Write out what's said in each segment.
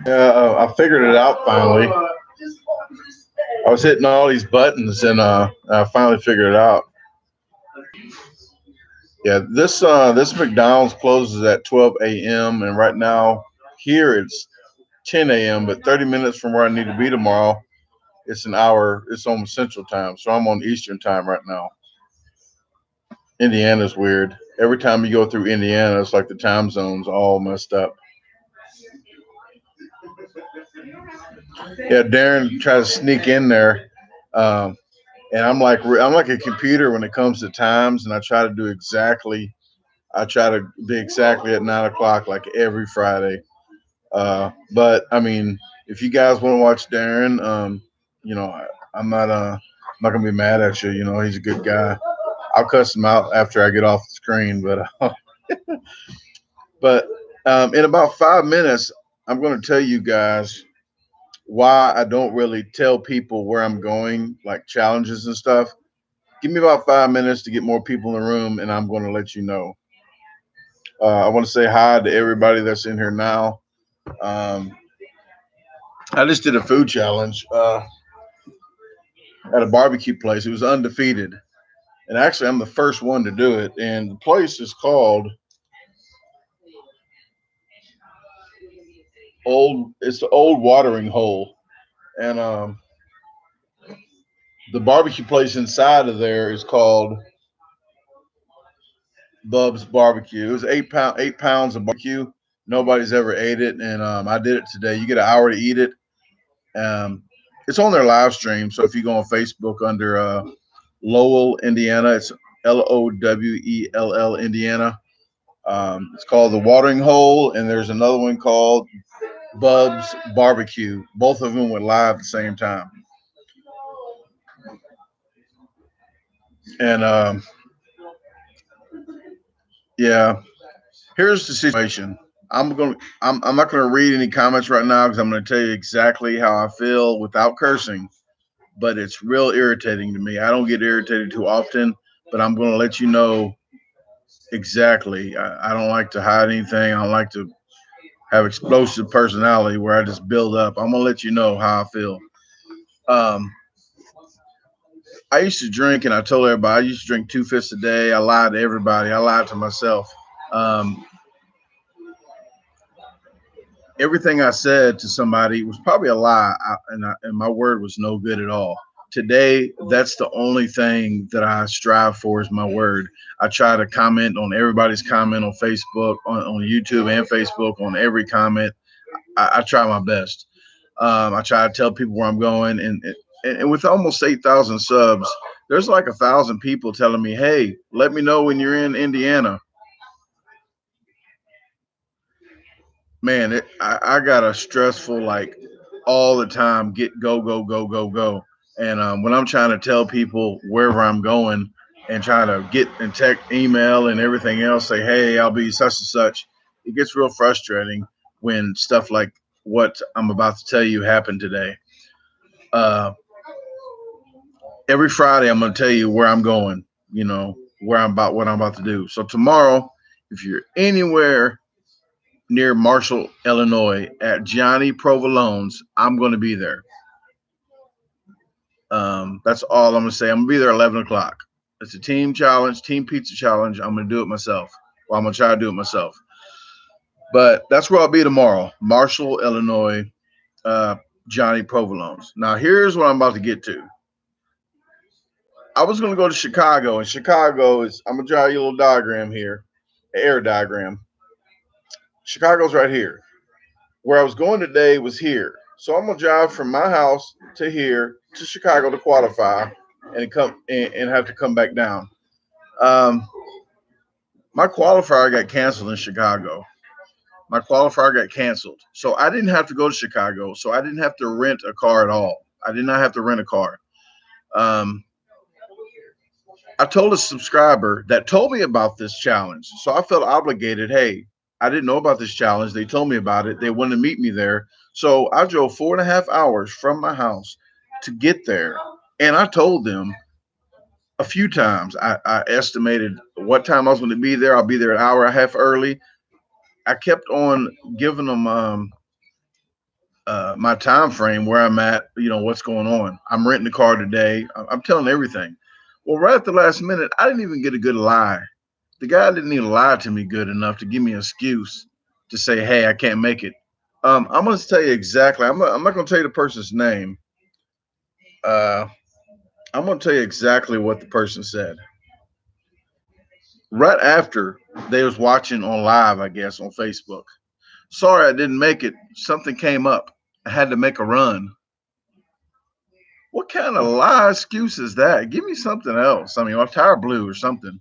Yeah, I figured it out finally. I was hitting all these buttons, and I finally figured it out. Yeah, this McDonald's closes at 12 a.m. and right now here it's 10 a.m. But 30 minutes from where I need to be tomorrow, it's an hour. It's on Central Time, so I'm on Eastern Time right now. Indiana's weird. Every time you go through Indiana, it's like the time zones all messed up. Yeah, Darren tried to sneak in there, um, and I'm like a computer when it comes to times, and I try to be exactly at 9 o'clock like every Friday. But I mean, if you guys want to watch Darren, I'm not gonna be mad at you. You know, he's a good guy. I'll cuss him out after I get off the screen, but in about 5 minutes, I'm going to tell you guys why I don't really tell people where I'm going, like challenges and stuff. Give me about 5 minutes to get more people in the room, and I'm going to let you know. I want to say hi to everybody that's in here now. Um, I just did a food challenge at a barbecue place. It was undefeated, and actually, I'm the first one to do it. And the place is called Old. It's the Old Watering Hole, and the barbecue place inside of there is called Bub's Barbecue. It was 8 pounds of barbecue. Nobody's ever ate it, and I did it today. You get an hour to eat it. Um, it's on their live stream, so if you go on Facebook under Lowell, Indiana, it's Lowell, Indiana. It's called the Watering Hole, and there's another one called Bub's Barbecue. Both of them went live at the same time, and yeah. Here's the situation. I'm not gonna read any comments right now because I'm gonna tell you exactly how I feel without cursing. But it's real irritating to me. I don't get irritated too often, but I'm gonna let you know exactly. I don't like to hide anything. I don't like to have explosive personality where I just build up. I'm gonna let you know how I feel. Um, I used to drink, and I told everybody I used to drink 2 fists a day. I lied to everybody. I lied to myself. Um, Everything I said to somebody was probably a lie, and my word was no good at all. Today, that's the only thing that I strive for is my word. I try to comment on everybody's comment on Facebook, on YouTube and Facebook, on every comment. I try my best. I try to tell people where I'm going, and with almost 8,000 subs, there's like 1,000 people telling me, "Hey, let me know when you're in Indiana." Man, I got a stressful like all the time. Get go go go go go, and when I'm trying to tell people wherever I'm going and trying to get in tech, email, and everything else, say, hey, I'll be such and such. It gets real frustrating when stuff like what I'm about to tell you happened today. Uh, every Friday, I'm going to tell you where I'm going. You know where I'm about what I'm about to do. So tomorrow, if you're anywhere near Marshall, Illinois, at Johnny Provolone's, I'm going to be there. That's all I'm going to say. I'm going to be there 11 o'clock. It's a team challenge, team pizza challenge. I'm going to do it myself. Well, I'm going to try to do it myself. But that's where I'll be tomorrow, Marshall, Illinois, uh, Johnny Provolone's. Now, here's what I'm about to get to. I was going to go to Chicago, and Chicago is, I'm going to draw you a little diagram here, an air diagram. Chicago's right here. Where I was going today was here. So I'm gonna drive from my house to here to Chicago to qualify and have to come back down. Um, my qualifier got canceled in Chicago. My qualifier got canceled. So I didn't have to go to Chicago. So I didn't have to rent a car at all. I did not have to rent a car. Um, I told a subscriber that told me about this challenge. So I felt obligated. Hey, I didn't know about this challenge. They told me about it. They wanted to meet me there. So I drove 4.5 hours from my house to get there. And I told them a few times, I estimated what time I was going to be there. I'll be there an hour and a half early. I kept on giving them my time frame where I'm at, what's going on. I'm renting a car today. I'm telling everything. Well, right at the last minute, I didn't even get a good lie. The guy didn't even lie to me good enough to give me an excuse to say, "Hey, I can't make it." I'm going to tell you exactly. I'm not going to tell you the person's name. Uh, I'm going to tell you exactly what the person said. Right after they was watching on live, I guess, on Facebook. Sorry, I didn't make it. Something came up. I had to make a run. What kind of lie excuse is that? Give me something else. I mean, my tire blew or something.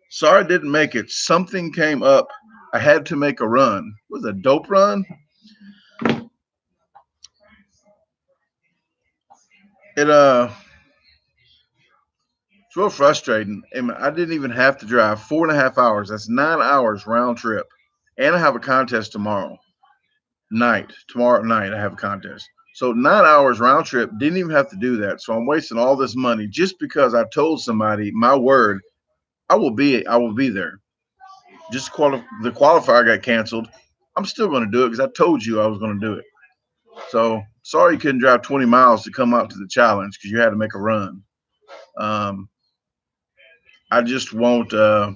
Sorry, I didn't make it. Something came up. I had to make a run. Was it a dope run? It it's real frustrating. And I didn't even have to drive 4.5 hours. That's 9 hours round trip. And I have a contest tomorrow night. Tomorrow night I have a contest. So 9 hours round trip. Didn't even have to do that. So I'm wasting all this money just because I told somebody my word. I will be there. Just the qualifier got canceled. I'm still going to do it because I told you I was going to do it. So sorry you couldn't drive 20 miles to come out to the challenge because you had to make a run. Um, I just won't. I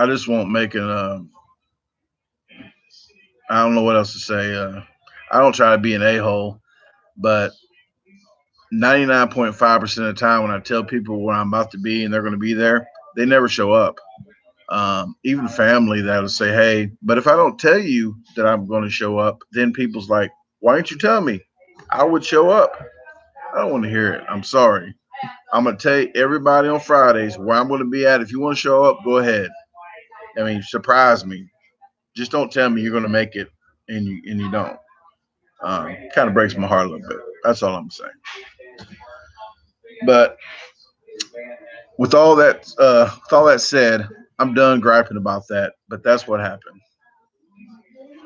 just won't make an. I don't know what else to say. I don't try to be an a hole, but 99.5% of the time when I tell people where I'm about to be and they're going to be there, they never show up. Even family that'll say, "Hey," but if I don't tell you that I'm going to show up, then people's like, "Why didn't you tell me? I would show up." I don't want to hear it. I'm sorry. I'm gonna tell everybody on Fridays where I'm going to be at. If you want to show up, go ahead. I mean, surprise me. Just don't tell me you're going to make it and you don't. Kind of breaks my heart a little bit. That's all I'm saying. But with all that said, I'm done griping about that. But that's what happened.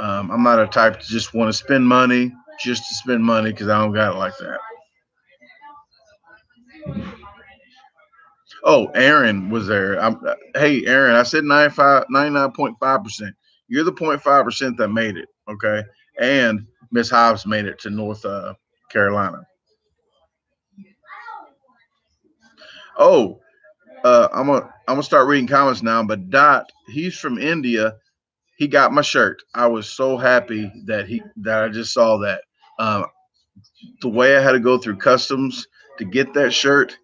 I'm not a type to just want to spend money just to spend money because I don't got it like that. Oh, Aaron was there. Hey, Aaron, I said 99.5%. You're the 0.5% that made it. Okay. And Miss Hobbs made it to North Carolina. Oh, I'm gonna start reading comments now. But Dot, he's from India. He got my shirt. I was so happy that I just saw that. Um, the way I had to go through customs to get that shirt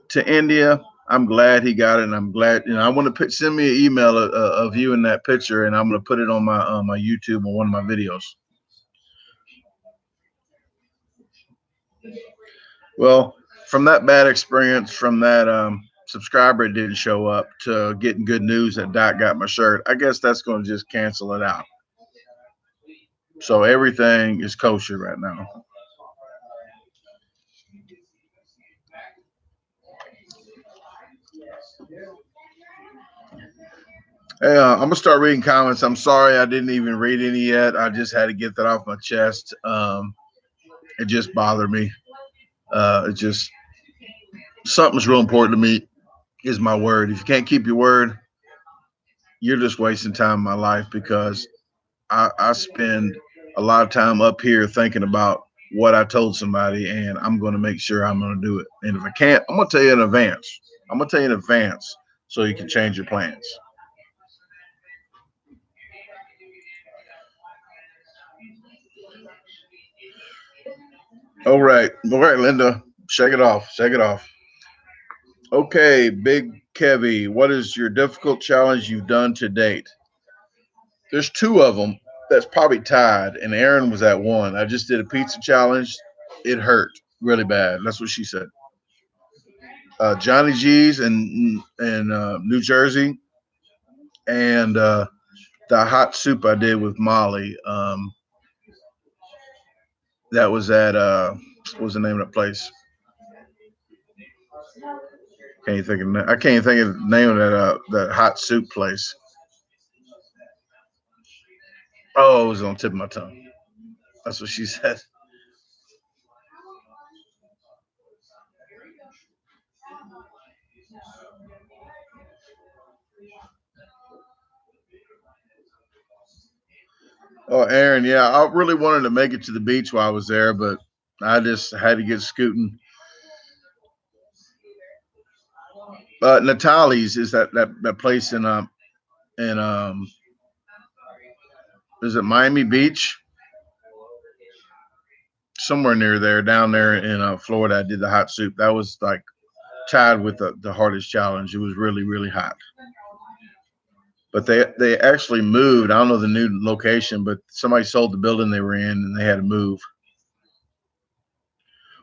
to India, I'm glad he got it, and I'm glad. I want to send me an email of you in that picture, and I'm going to put it on my YouTube on one of my videos. Well, from that bad experience, from that subscriber that didn't show up to getting good news that Doc got my shirt, I guess that's going to just cancel it out. So everything is kosher right now. Hey, I'm gonna start reading comments. I'm sorry I didn't even read any yet. I just had to get that off my chest. It just bothered me. It just something's real important to me. Is my word. If you can't keep your word, you're just wasting time in my life because I spend a lot of time up here thinking about what I told somebody, and I'm going to make sure I'm going to do it. And if I can't, I'm going to tell you in advance. I'm going to tell you in advance so you can change your plans. All right, Linda, shake it off, shake it off. Okay, Big Kevy, what is your difficult challenge you've done to date? There's two of them that's probably tied, and Aaron was at one. I just did a pizza challenge. It hurt really bad. That's what she said. Johnny G's in New Jersey, and the hot soup I did with Molly. That was at what was the name of that place? I can't think of the name of that hot soup place. Oh, it was on the tip of my tongue. That's what she said. Oh, Aaron, yeah, I really wanted to make it to the beach while I was there, but I just had to get scooting. Natali's is that place in is it Miami Beach? Somewhere near there, down there in Florida. I did the hot soup. That was like tied with the hardest challenge. It was really really hot. But they actually moved. I don't know the new location, but somebody sold the building they were in and they had to move.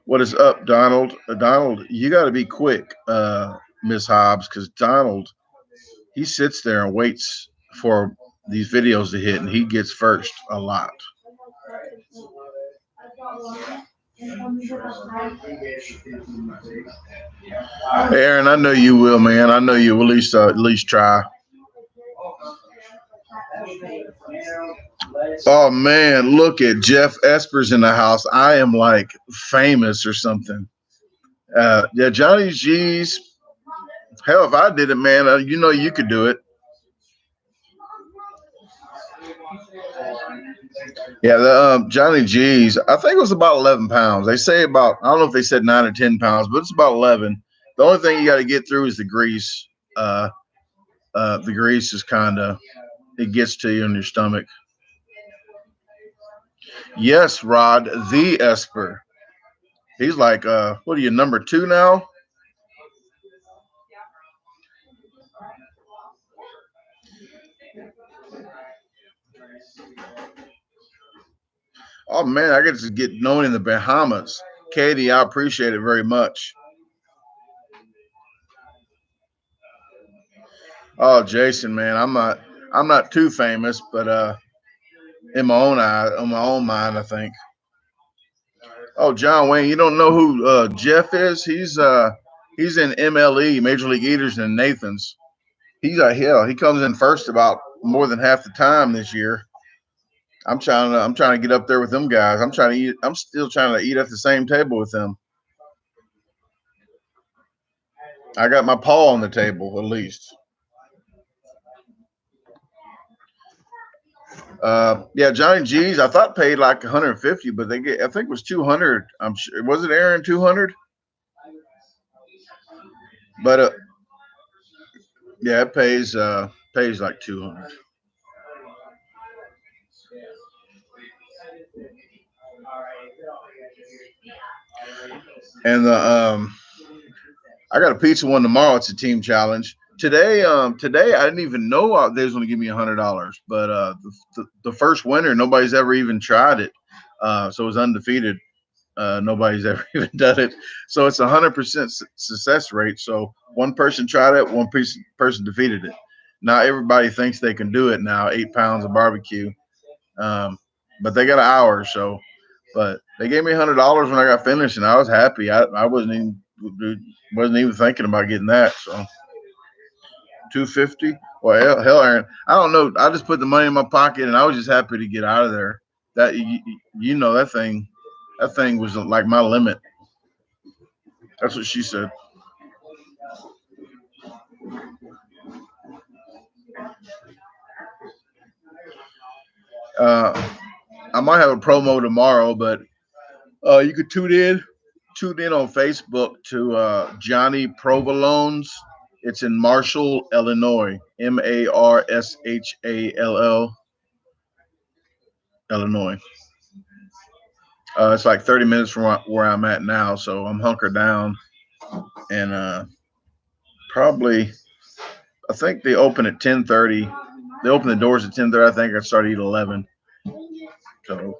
What is up, Donald? Donald, you got to be quick, Miss Hobbs, because Donald he sits there and waits for these videos to hit, and he gets first a lot. Hey, Aaron, I know you will, man. I know you will at least try. Oh man, look at Jeff Esper's in the house. I am like famous or something. Yeah, Johnny G's. Hell, if I did it, man, you know you could do it. Yeah, the Johnny G's. I think it was about 11 pounds. They say about. I don't know if they said 9 or 10 pounds, but it's about 11. The only thing you got to get through is the grease. The grease is kind of it gets to you in your stomach. Yes, Rod, the Esper. He's like, what are you, number two now? Oh man, I get to get known in the Bahamas. Katie, I appreciate it very much. Oh, Jason, man, I'm not too famous, but in my own eye, on my own mind, I think. Oh, John Wayne, you don't know who Jeff is? He's in MLE, Major League Eaters, and Nathan's. He's a hell. He comes in first about more than half the time this year. I'm trying to get up there with them guys. I'm trying to eat. I'm still trying to eat at the same table with them. I got my paw on the table at least. Yeah, Johnny G's. I thought paid like 150, but they get. I think it was 200. I'm sure. Was it Aaron 200? But yeah, it pays like 200. And I got a pizza one tomorrow. It's a team challenge. Today I didn't even know they was going to give me $100. But the first winner, nobody's ever even tried it. So it was undefeated. Nobody's ever even done it. So it's 100% success rate. So one person tried it, one person defeated it. Now everybody thinks they can do it now. 8 pounds of barbecue, um, but they got an hour. So, but they gave me $100 when I got finished, and I was happy. I wasn't even thinking about getting that. So 250. Well, hell, Aaron, I don't know. I just put the money in my pocket, and I was just happy to get out of there. That you know that thing was like my limit. That's what she said. Uh, I might have a promo tomorrow, but you could tune in on Facebook to Johnny Provolone's. It's in Marshall, Illinois. Marshall, Illinois. It's like 30 minutes from where I'm at now, so I'm hunkered down and probably. I think they open at 10:30. They open the doors at 10:30. I think I start at 11. So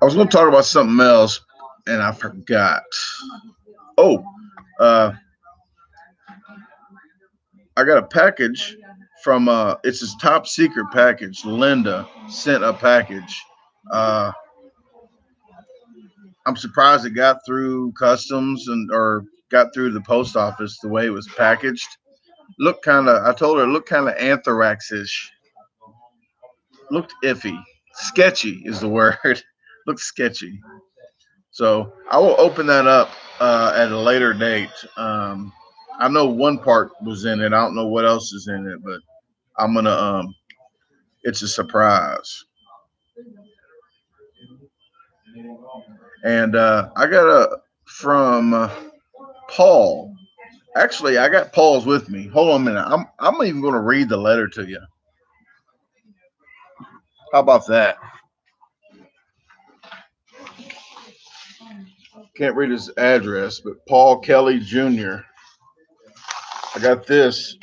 I was going to talk about something else, and I forgot. Oh, uh, I got a package from it's his top secret package. Linda sent a package. Uh, I'm surprised it got through customs and or got through the post office the way it was packaged. Looked kind of. I told her it looked kind of anthrax-ish. Looked iffy. Sketchy is the word. Looked sketchy. So I will open that up at a later date. I know one part was in it. I don't know what else is in it, but I'm gonna it's a surprise. And I got a from Paul. Actually, I got Paul's with me. Hold on a minute. I'm even going to read the letter to you. How about that? Can't read his address, but Paul Kelly Jr. I got this.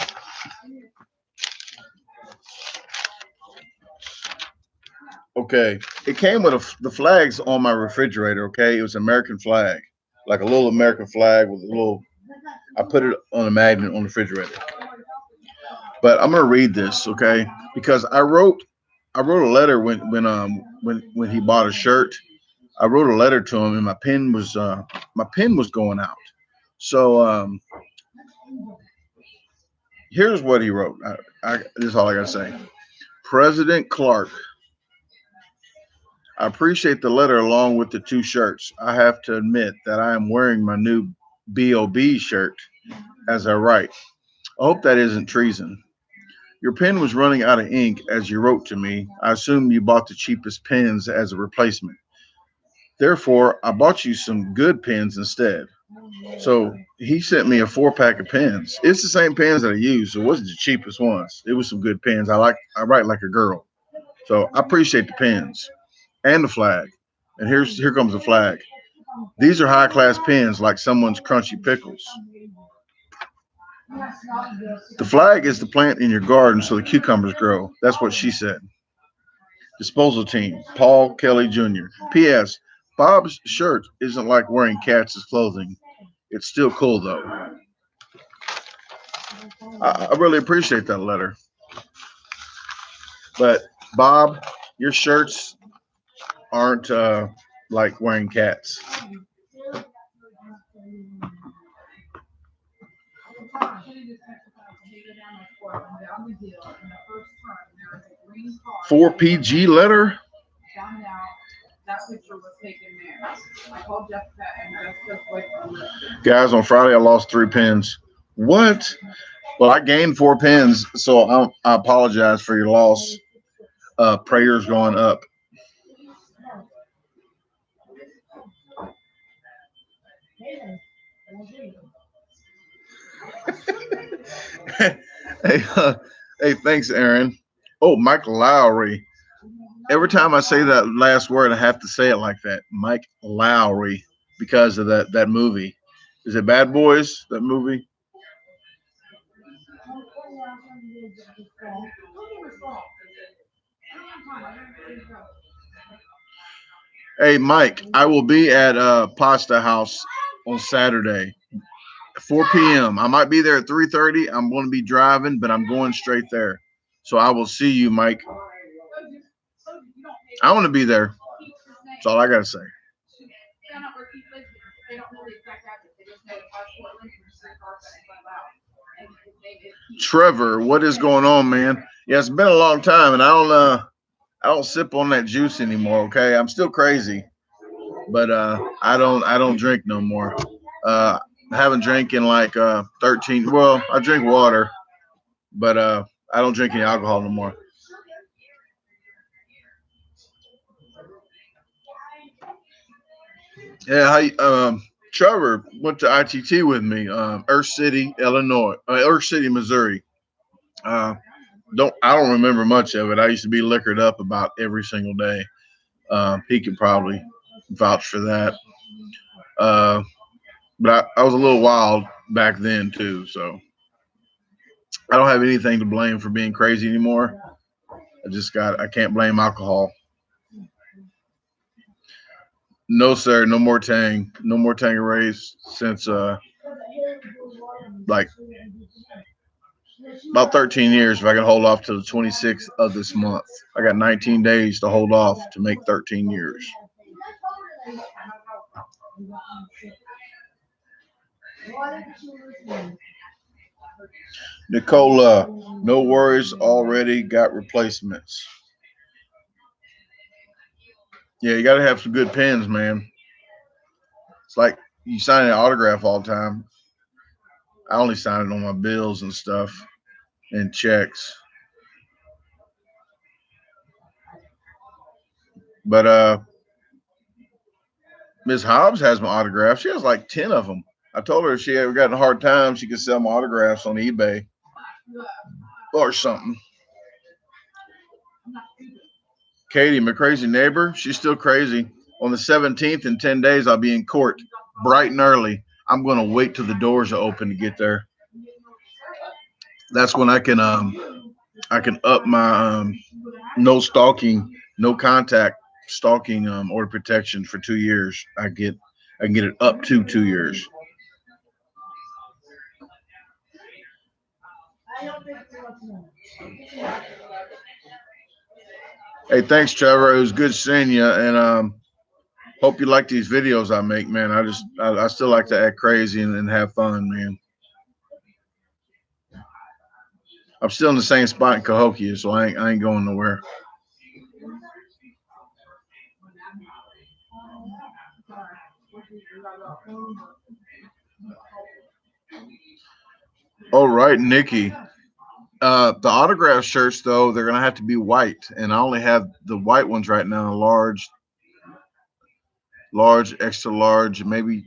Okay, it came with the flags on my refrigerator. Okay, it was an American flag, like a little American flag with a little. I put it on a magnet on the refrigerator. But I'm gonna read this, okay? Because I wrote a letter when he bought a shirt. I wrote a letter to him, and my pen was going out. So here's what he wrote. This is all I gotta say. President Clark, I appreciate the letter along with the two shirts. I have to admit that I am wearing my new BOB shirt as I write. I hope that isn't treason. Your pen was running out of ink as you wrote to me. I assumed you bought the cheapest pens as a replacement. Therefore, I bought you some good pens instead. So he sent me a 4 pack of pens. It's the same pens that I use, so it wasn't the cheapest ones. It was some good pens. I write like a girl. So I appreciate the pens and the flag. And here comes the flag. These are high class pens like someone's crunchy pickles. The flag is the plant in your garden so the cucumbers grow. That's what she said. Disposal team, Paul Kelly Jr. P.S. Bob's shirt isn't like wearing cats' clothing. It's still cool though. I really appreciate that letter. But Bob, your shirts aren't like wearing cats. 4PG letter? Guys, on Friday I lost 3 pins. What? Well, I gained 4 pins, so I apologize for your loss. Prayers going up. Hey, hey, thanks, Aaron. Oh, Mike Lowry. Every time I say that last word, I have to say it like that. Mike Lowry, because of that movie. Is it Bad Boys? That movie? Hey, Mike, I will be at Pasta House on Saturday, 4 p.m. I might be there at 3:30. I'm going to be driving, but I'm going straight there. So I will see you, Mike. I want to be there. That's all I got to say. Trevor, what is going on, man? Yeah, it's been a long time, and I don't sip on that juice anymore. Okay, I'm still crazy, but I don't drink no more. I haven't drank in like 13. Well, I drink water, but I don't drink any alcohol no more. Yeah, Trevor went to ITT with me, Earth City, Illinois, Earth City, Missouri. Uh, I don't remember much of it. I used to be liquored up about every single day. He could probably vouch for that. Uh, but I was a little wild back then too, so I don't have anything to blame for being crazy anymore. I can't blame alcohol. No sir, no more Tang, no more Tangeray since like about 13 years. If I can hold off to the 26th of this month, I got 19 days to hold off to make 13 years. Nicola, no worries, already got replacements. Yeah, you got to have some good pens, man. It's like you sign an autograph all the time. I only sign it on my bills and stuff and checks. But Miss Hobbs has my autograph. She has like 10 of them. I told her if she ever got in a hard time, she could sell my autographs on eBay or something. Katie, my crazy neighbor, she's still crazy. On the 17th, in 10 days, I'll be in court bright and early. I'm going to wait till the doors are open to get there. That's when I can up my no stalking, no contact stalking order protection for 2 years. I can get it up to 2 years. Hey, thanks, Trevor. It was good seeing you, and hope you like these videos I make, man. I still like to act crazy and have fun, man. I'm still in the same spot in Cahokia, so I ain't going nowhere. All right, Nikki. The autograph shirts though, they're gonna have to be white, and I only have the white ones right now, large, large, extra large, maybe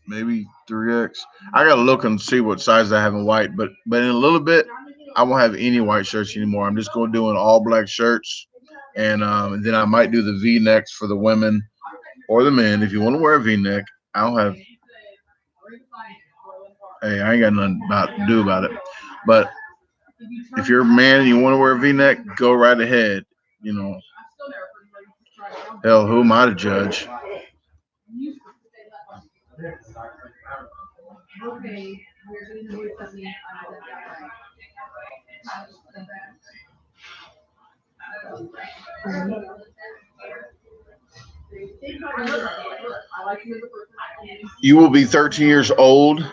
3X. I gotta look and see what size I have in white, but in a little bit, I won't have any white shirts anymore. I'm just going to do an all black shirts, and then I might do the V necks for the women or the men. If you want to wear a V neck, I don't have. Hey, I ain't got nothing about to do about it. But if you're a man and you want to wear a V neck, go right ahead. You know, hell, who am I to judge? You will be 13 years old.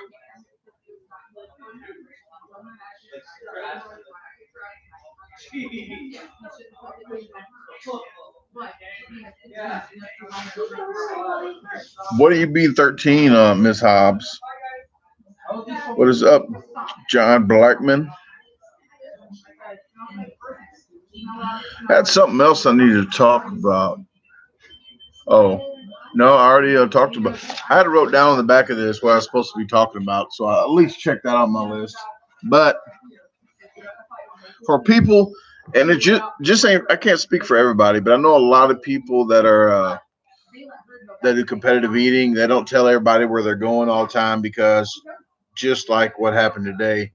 What are you being 13, Miss Hobbs? What is up, John Blackman? That's something else I need to talk about. Oh, no, I already talked about. I had it wrote down on the back of this what I was supposed to be talking about, so I at least check that on my list. But for people, and it just ain't. I can't speak for everybody, but I know a lot of people that are that do competitive eating. They don't tell everybody where they're going all the time because just like what happened today,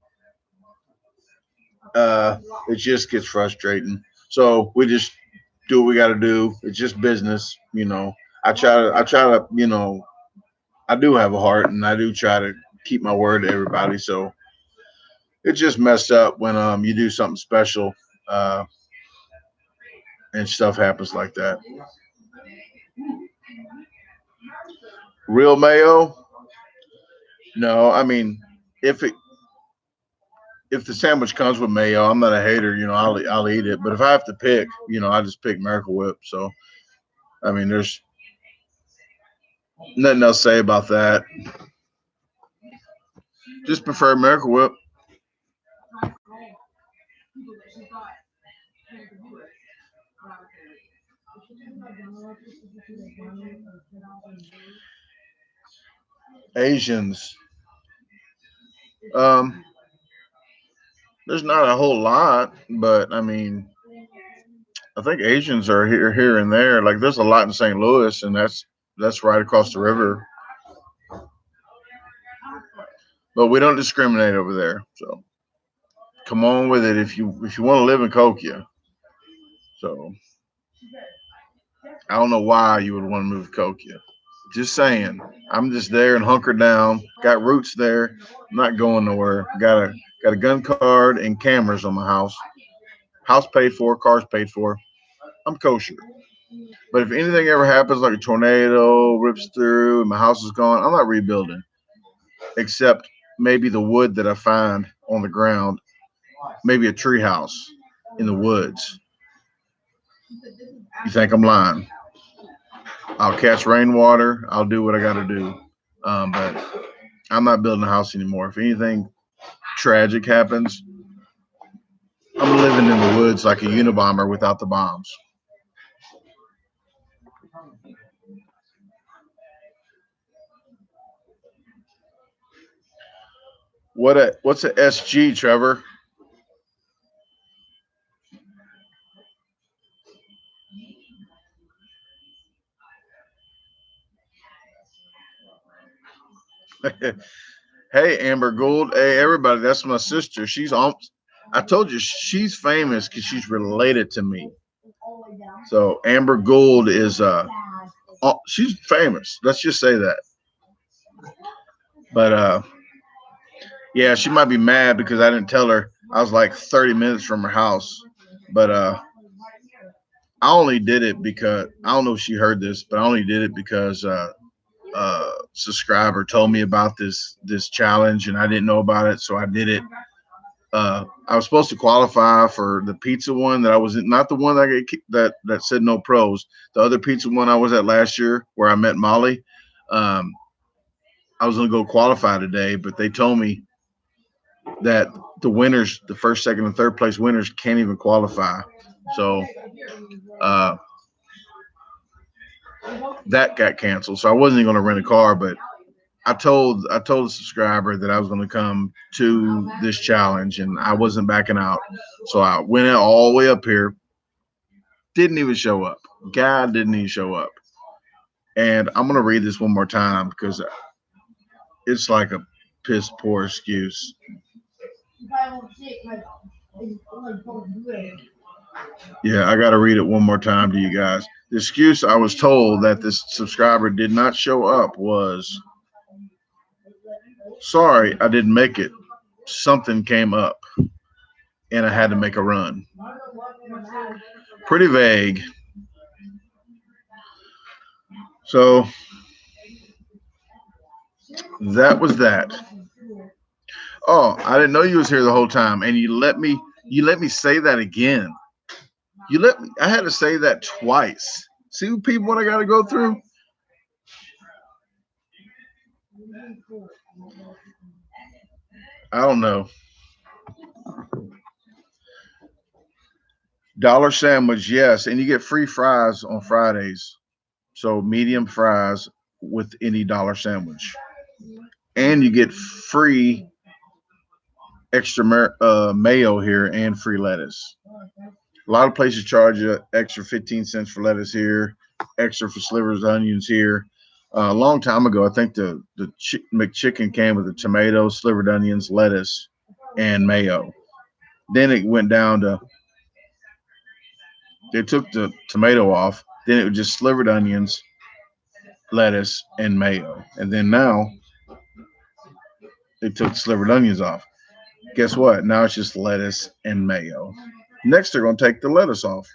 uh, it just gets frustrating. So we just do what we got to do. It's just business, you know. I try to, you know, I do have a heart, and I do try to keep my word to everybody. So it's just messed up when you do something special, uh, and stuff happens like that. Real mayo? No, I mean, if it if the sandwich comes with mayo, I'm not a hater. You know, I'll eat it. But if I have to pick, you know, I just pick Miracle Whip. So I mean, there's nothing else to say about that. Just prefer Miracle Whip. Asians. Um, there's not a whole lot, but I mean, I think Asians are here and there. Like there's a lot in St. Louis, and that's right across the river. But we don't discriminate over there. So come on with it if you want to live in Cokia. So I don't know why you would want to move to Cokia. Just saying. I'm just there and hunkered down. Got roots there. I'm not going nowhere. Got a gun card and cameras on my house. House paid for, cars paid for. I'm kosher. But if anything ever happens, like a tornado rips through and my house is gone, I'm not rebuilding. Except maybe the wood that I find on the ground, maybe a tree house in the woods. You think I'm lying? I'll catch rainwater. I'll do what I got to do. But I'm not building a house anymore. If anything tragic happens, I'm living in the woods like a Unabomber without the bombs. What's a SG, Trevor? Hey, Amber Gould. Hey, everybody. That's my sister. She's on. I told you she's famous because she's related to me. So Amber Gould is she's famous. Let's just say that. But yeah, she might be mad because I didn't tell her I was like 30 minutes from her house. But I only did it because I don't know if she heard this, but I only did it because subscriber told me about this challenge and I didn't know about it, so I did it. I was supposed to qualify for the pizza one that I was not the one that that said no pros. The other pizza one I was at last year where I met Molly. Um, I was gonna go qualify today, but they told me that the winners, the first, second, and third place winners, can't even qualify. So uh, that got canceled. So I wasn't even gonna rent a car, but I told the subscriber that I was going to come to this challenge and I wasn't backing out. So I went all the way up here, didn't even show up. God didn't even show up. And I'm going to read this one more time because it's like a piss poor excuse. Yeah, I got to read it one more time to you guys. The excuse I was told that this subscriber did not show up was, sorry, I didn't make it. Something came up and I had to make a run. Pretty vague. So that was that. Oh, I didn't know you was here the whole time, and you let me say that again. I had to say that twice. See what people what I got to go through. I don't know. Dollar sandwich, yes, and you get free fries on Fridays. So medium fries with any dollar sandwich, and you get free extra mayo here and free lettuce. A lot of places charge you extra 15 cents for lettuce here, extra for slivers of onions here. A long time ago, I think the McChicken came with the tomatoes, slivered onions, lettuce, and mayo. Then it went down to they took the tomato off. Then it was just slivered onions, lettuce, and mayo. And then now they took the slivered onions off. Guess what? Now it's just lettuce and mayo. Next, they're going to take the lettuce off.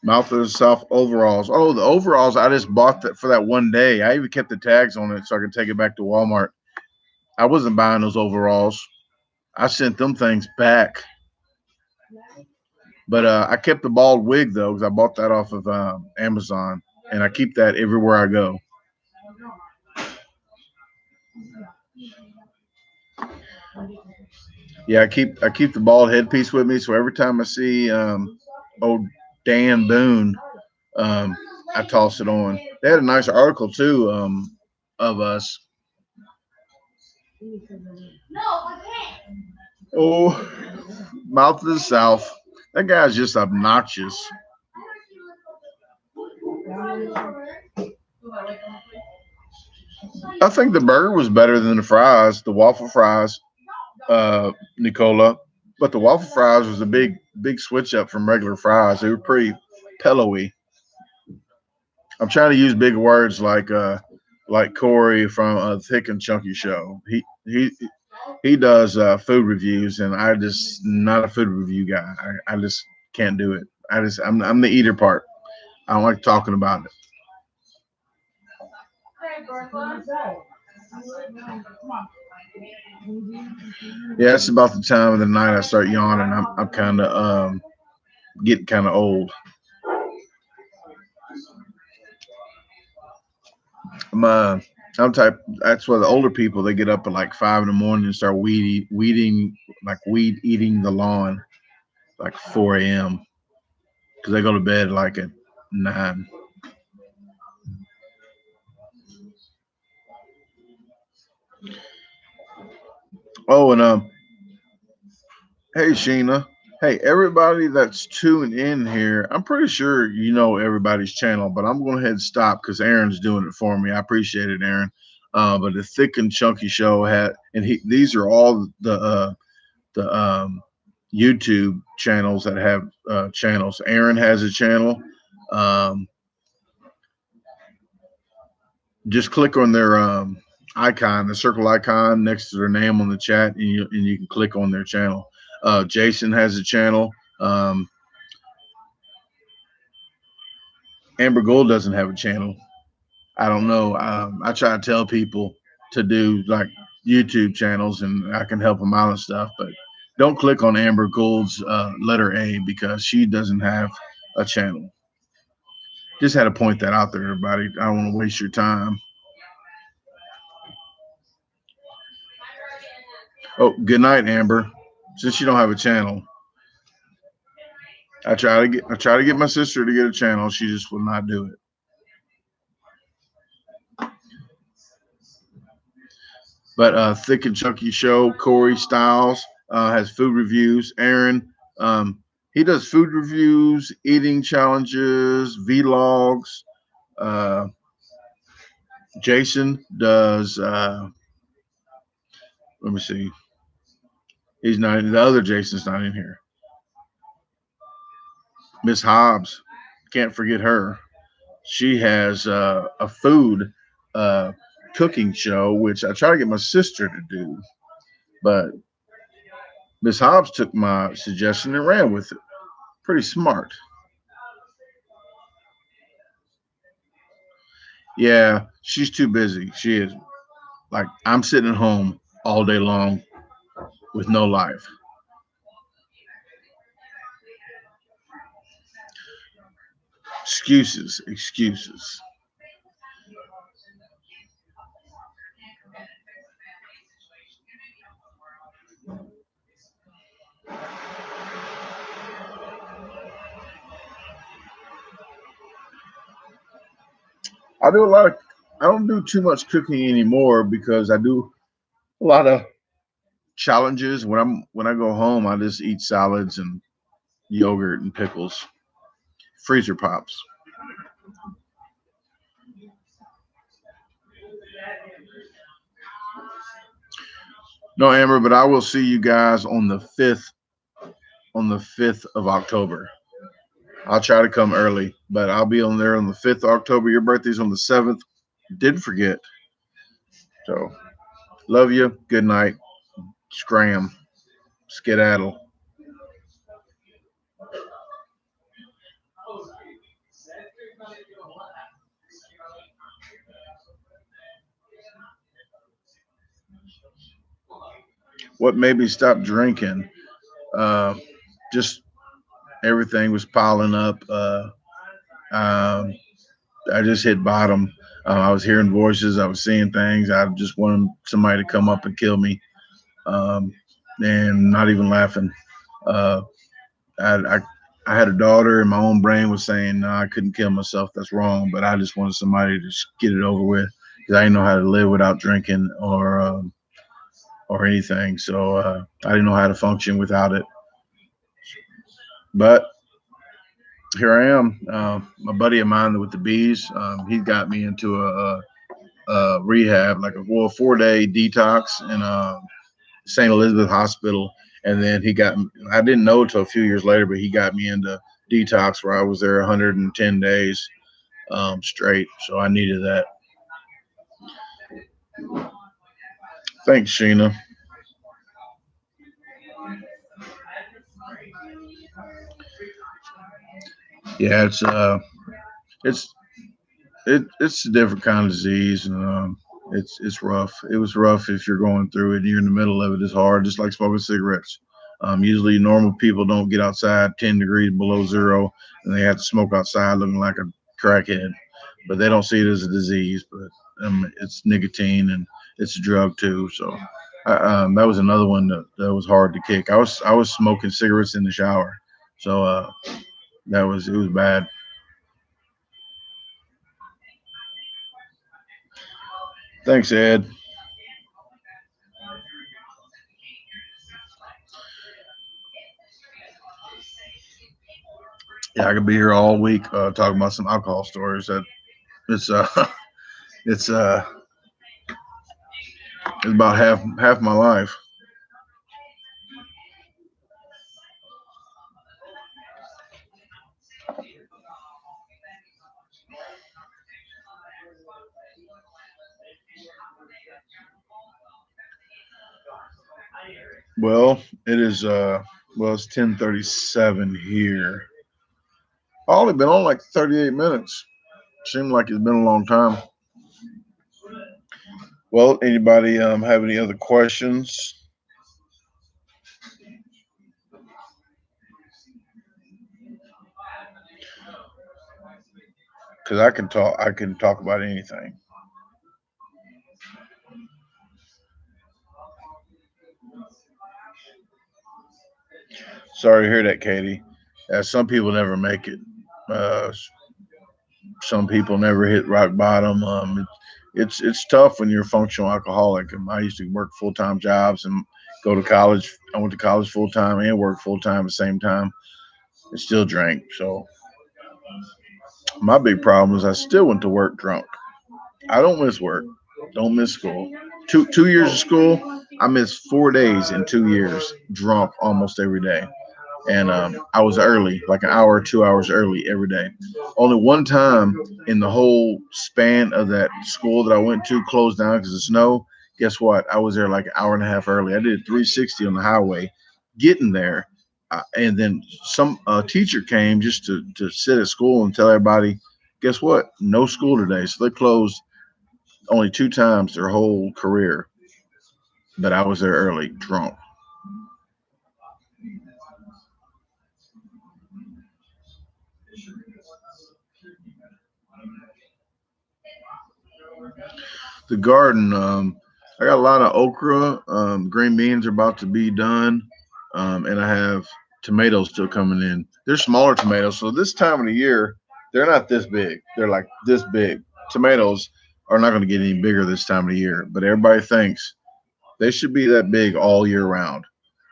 Mouth of the South overalls. Oh, the overalls! I just bought that for that one day. I even kept the tags on it so I could take it back to Walmart. I wasn't buying those overalls. I sent them things back. But I kept the bald wig though because I bought that off of Amazon, and I keep that everywhere I go. Yeah, I keep the bald headpiece with me, so every time I see old Dan Boone, um, I toss it on. They had a nice article too of us. Oh, Mouth of the South. That guy's just obnoxious. I think the burger was better than the fries, the waffle fries, Nicola. But the waffle fries was a big switch up from regular fries. They were pretty pillowy. I'm trying to use big words like Corey from Thick and Chunky Show. He does food reviews, and I just not a food review guy. I just can't do it. I'm the eater part. I don't like talking about it. Yeah, it's about the time of the night I start yawning. I'm kind of getting kind of old. I'm I'm type. That's why the older people they get up at like 5 in the morning and start weed eating the lawn. like 4 a.m. because they go to bed like at 9. Oh, and hey Sheena, hey everybody that's tuned in here. I'm pretty sure you know everybody's channel, but I'm going to head and stop because Aaron's doing it for me. I appreciate it, Aaron. But the Thick and Chunky Show had, and these are all the YouTube channels that have channels. Aaron has a channel. Um, just click on their icon, the circle icon next to their name on the chat, and you can click on their channel. Jason has a channel. Amber Gold doesn't have a channel. I don't know. I try to tell people to do like YouTube channels, and I can help them out and stuff, but don't click on Amber Gold's letter A because she doesn't have a channel. Just had to point that out there, everybody. I don't want to waste your time. Oh, good night, Amber. Since you don't have a channel, I try to get my sister to get a channel. She just will not do it. But Thick and Chunky Show, Corey Styles has food reviews. Aaron, he does food reviews, eating challenges, vlogs. Uh, Jason does. Let me see. He's not. The other Jason's not in here. Miss Hobbs, can't forget her. She has a food uh, cooking show, which I try to get my sister to do, but Miss Hobbs took my suggestion and ran with it. Pretty smart. Yeah, she's too busy. She is. Like, I'm sitting at home all day long with no life. Excuses, excuses. I do a lot of. I don't do too much cooking anymore because I do a lot of challenges. When I go home, I just eat salads and yogurt and pickles, freezer pops. No, Amber, but I will see you guys on the 5th of October. I'll try to come early, but I'll be on there on the 5th of October. Your birthday's on the 7th. Didn't forget. So, love you. Good night. Scram. Skedaddle. What made me stop drinking? Uh, just everything was piling up. Um, I just hit bottom. I was hearing voices. I was seeing things. I just wanted somebody to come up and kill me. Um, and not even laughing. Uh, I, I I had a daughter, and my own brain was saying, "No, I couldn't kill myself. That's wrong." But I just wanted somebody to just get it over with because I didn't know how to live without drinking or anything. So I didn't know how to function without it. But here I am. My buddy of mine with the bees, he got me into a rehab, like a 4-day detox in St. Elizabeth Hospital. And then I didn't know until a few years later, but he got me into detox where I was there 110 days straight. So I needed that. Thanks, Sheena. Yeah, it's it's a different kind of disease, and it's rough. It was rough if you're going through it. And you're in the middle of it. It's hard, just like smoking cigarettes. Usually, normal people don't get outside 10 degrees below zero, and they have to smoke outside looking like a crackhead. But they don't see it as a disease. But it's nicotine, and it's a drug too. So that was another one that was hard to kick. I was smoking cigarettes in the shower. So it was bad. Thanks, Ed. Yeah, I could be here all week talking about some alcohol stories. That it's it's uh it's about half my life. Well, it is it's 10:37 here. I've only been on like 38 minutes. Seemed like it's been a long time. Well, anybody have any other questions? Because I can talk about anything. Sorry to hear that, Katie. Some people never make it. Uh, some people never hit rock bottom. It's tough when you're a functional alcoholic. I used to work full time jobs and go to college. I went to college full time and worked full time at the same time. And still drank. So my big problem is I still went to work drunk. I don't miss work. Don't miss school. Two years of school. I missed 4 days in 2 years, drunk almost every day. And I was early, like an hour, 2 hours early every day. Only one time in the whole span of that school that I went to closed down because of snow. Guess what? I was there like an hour and a half early. I did 360 on the highway, getting there, and then some teacher came just to sit at school and tell everybody, guess what? No school today. So they closed only two times their whole career. But I was there early, drunk. The garden. I got a lot of okra. Green beans are about to be done, and I have tomatoes still coming in. They're smaller tomatoes, so this time of the year they're not this big. They're like this big. Tomatoes are not going to get any bigger this time of the year, but everybody thinks they should be that big all year round.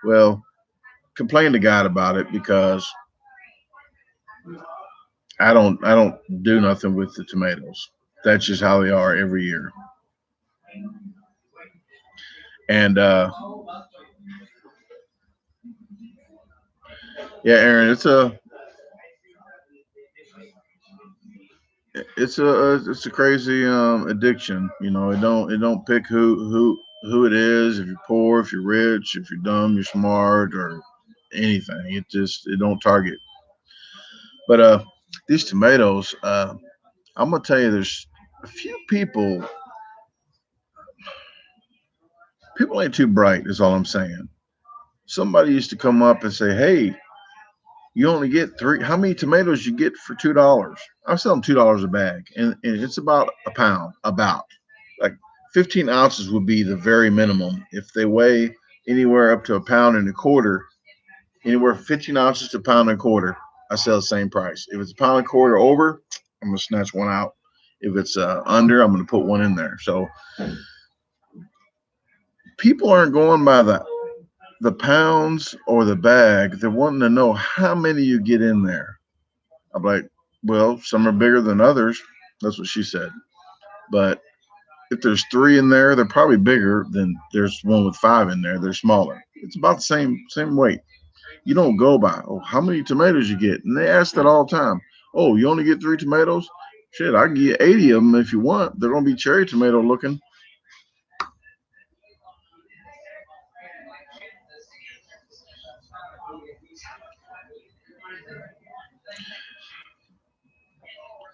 Well, complain to God about it because I don't do nothing with the tomatoes. That's just how they are every year. And yeah, Aaron, it's a crazy addiction. You know, it don't pick who it is. If you're poor, if you're rich, if you're dumb, you're smart, or anything. It don't target. But these tomatoes, I'm gonna tell you, there's a few people ain't too bright. Is all I'm saying. Somebody used to come up and say, "Hey, you only get three. How many tomatoes you get for $2?" I'm selling $2 a bag, and it's about a pound. About like 15 ounces would be the very minimum. If they weigh anywhere up to a pound and a quarter, anywhere from 15 ounces to a pound and a quarter, I sell the same price. If it's a pound and a quarter over, I'm gonna snatch one out. If it's under, I'm gonna put one in there. So people aren't going by the pounds or the bag. They're wanting to know how many you get in there. I'm like, well, some are bigger than others. That's what she said. But if there's three in there, they're probably bigger than there's one with five in there. They're smaller. It's about the same weight. You don't go by, oh, how many tomatoes you get? And they ask that all the time. Oh, you only get three tomatoes? Shit, I can get 80 of them if you want. They're gonna be cherry tomato looking.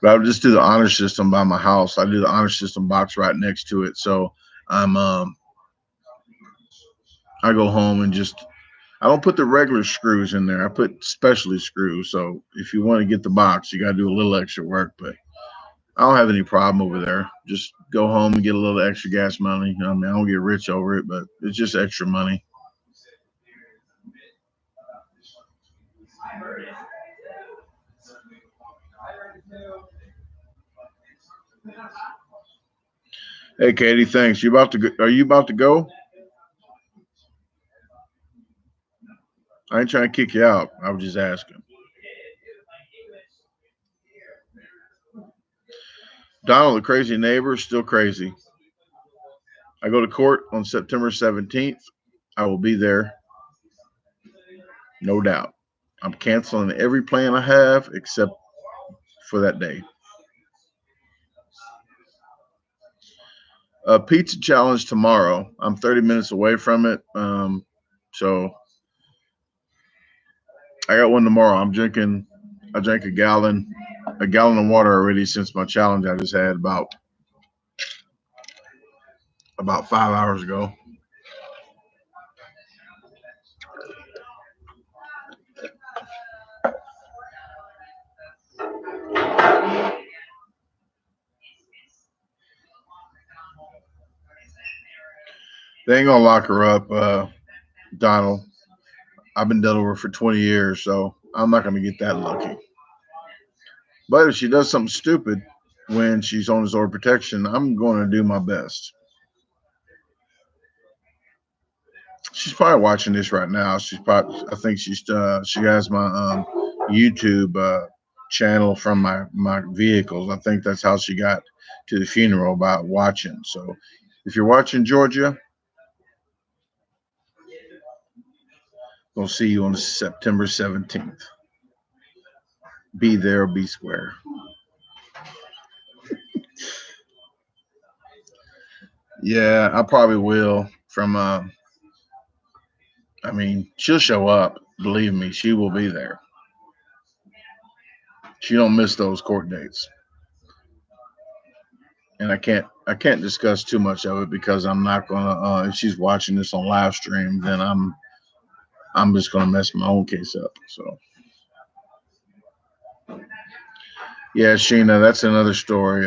But I would just do the honor system by my house. I do the honor system box right next to it. So I'm I go home and just I don't put the regular screws in there. I put specialty screws. So if you want to get the box, you got to do a little extra work. But I don't have any problem over there. Just go home and get a little extra gas money. I mean, I don't get rich over it, but it's just extra money. Hey, Katie, thanks. You about to go? Are you about to go? I ain't trying to kick you out. I was just asking. Donald, the crazy neighbor, is still crazy. I go to court on September 17th. I will be there, no doubt. I'm canceling every plan I have except for that day. Pizza challenge tomorrow. I'm 30 minutes away from it. So I got one tomorrow. I drank a gallon of water already since my challenge I just had about 5 hours ago. They ain't gonna lock her up, Donald. I've been dealing with her for 20 years, so I'm not gonna get that lucky. But if she does something stupid when she's on his order protection, I'm going to do my best. She's probably watching this right now. I think she has my YouTube channel from my vehicles. I think that's how she got to the funeral, by watching. So if you're watching, Georgia, we'll see you on September 17th. Be there or be square. Yeah, I probably will. She'll show up. Believe me, she will be there. She don't miss those court dates. And I can't discuss too much of it because I'm not gonna. If she's watching this on live stream, then I'm just gonna mess my own case up. So yeah, Sheena, that's another story.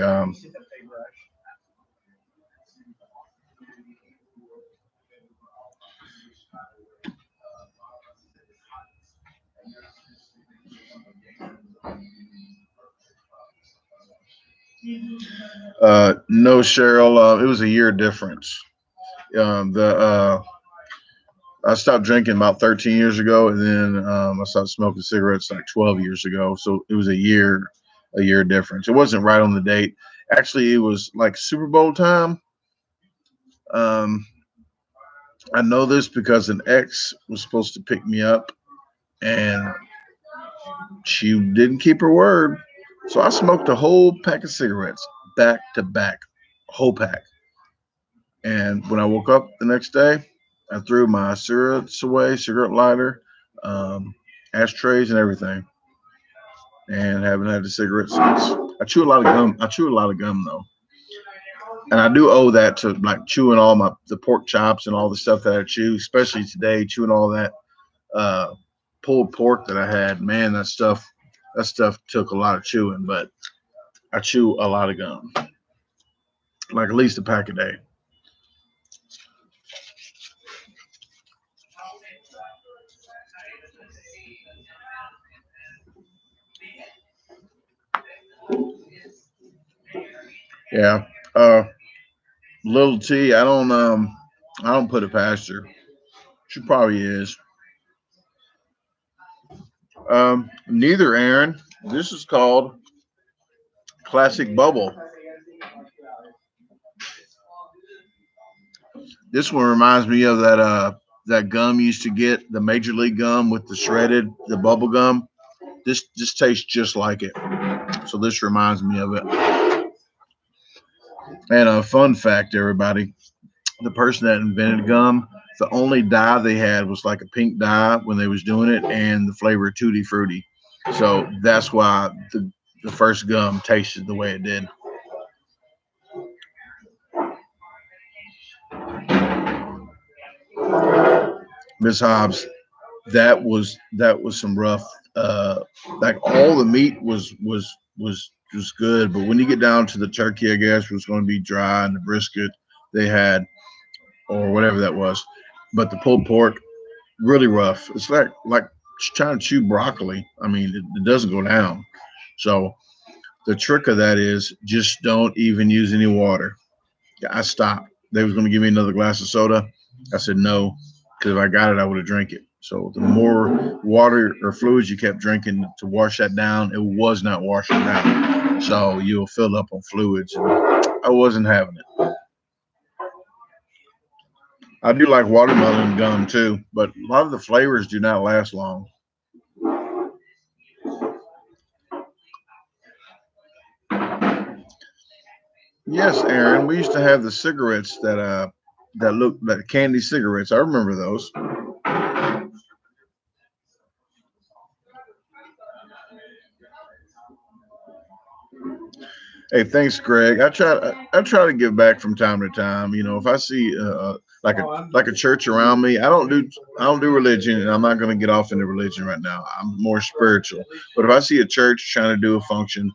No, Cheryl, it was a year difference. The I stopped drinking about 13 years ago, and then I stopped smoking cigarettes like 12 years ago. So it was a year difference. It wasn't right on the date. Actually, it was like Super Bowl time. Um, I know this because an ex was supposed to pick me up, and she didn't keep her word. So I smoked a whole pack of cigarettes back to back, whole pack. And when I woke up the next day, I threw my cigarettes away, cigarette lighter, um, ashtrays, and everything, and haven't had a cigarette since. I chew a lot of gum. I chew a lot of gum though, and I do owe that to like chewing all the pork chops and all the stuff that I chew, especially today, chewing all that uh, pulled pork that I had. Man, that stuff took a lot of chewing, but I chew a lot of gum, like at least a pack a day. Yeah. Little T, I don't put it past her. She probably is. Neither, Aaron. This is called Classic Bubble. This one reminds me of that gum you used to get, the Major League gum with the bubble gum. This tastes just like it. So this reminds me of it. And a fun fact, everybody, the person that invented gum, the only dye they had was like a pink dye when they was doing it, and the flavor Tutti Frutti. So that's why the first gum tasted the way it did. Miss Hobbs, that was some rough. Like all the meat was good, but when you get down to the turkey, I guess was going to be dry, and the brisket they had, or whatever that was, but the pulled pork really rough. It's like trying to chew broccoli. I mean, it doesn't go down. So the trick of that is just don't even use any water. I stopped. They was going to give me another glass of soda. I said no, because if I got it, I would have drank it. So the more water or fluids you kept drinking to wash that down, it was not washing down. So you'll fill up on fluids. I wasn't having it. I do like watermelon gum too, but a lot of the flavors do not last long. Yes, Aaron, we used to have the cigarettes that look like candy cigarettes. I remember those. Hey, thanks, Greg. I try to give back from time to time. You know, if I see like a church around me, I don't do religion, and I'm not going to get off into religion right now. I'm more spiritual. But if I see a church trying to do a function,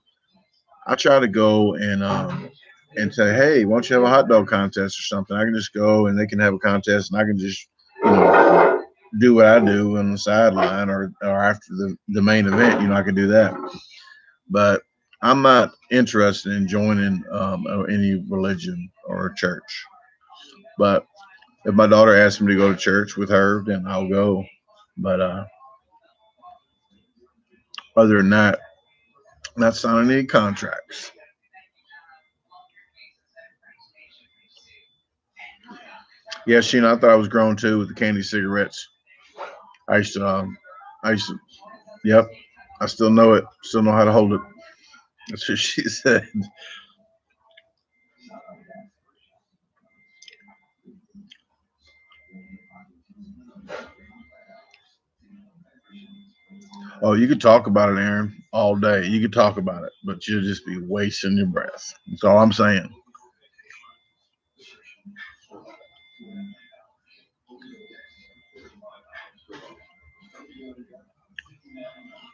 I try to go and say, hey, why don't you have a hot dog contest or something? I can just go and they can have a contest, and I can just you know do what I do on the sideline or after the main event. You know, I can do that. But I'm not interested in joining any religion or church. But if my daughter asks me to go to church with her, then I'll go. But other than that, not signing any contracts. Yeah, Sheena, I thought I was grown too with the candy cigarettes. I used to, I used to, yep, I still know it, still know how to hold it. That's what she said. Oh, you could talk about it, Aaron, all day. You could talk about it, but you'll just be wasting your breath. That's all I'm saying.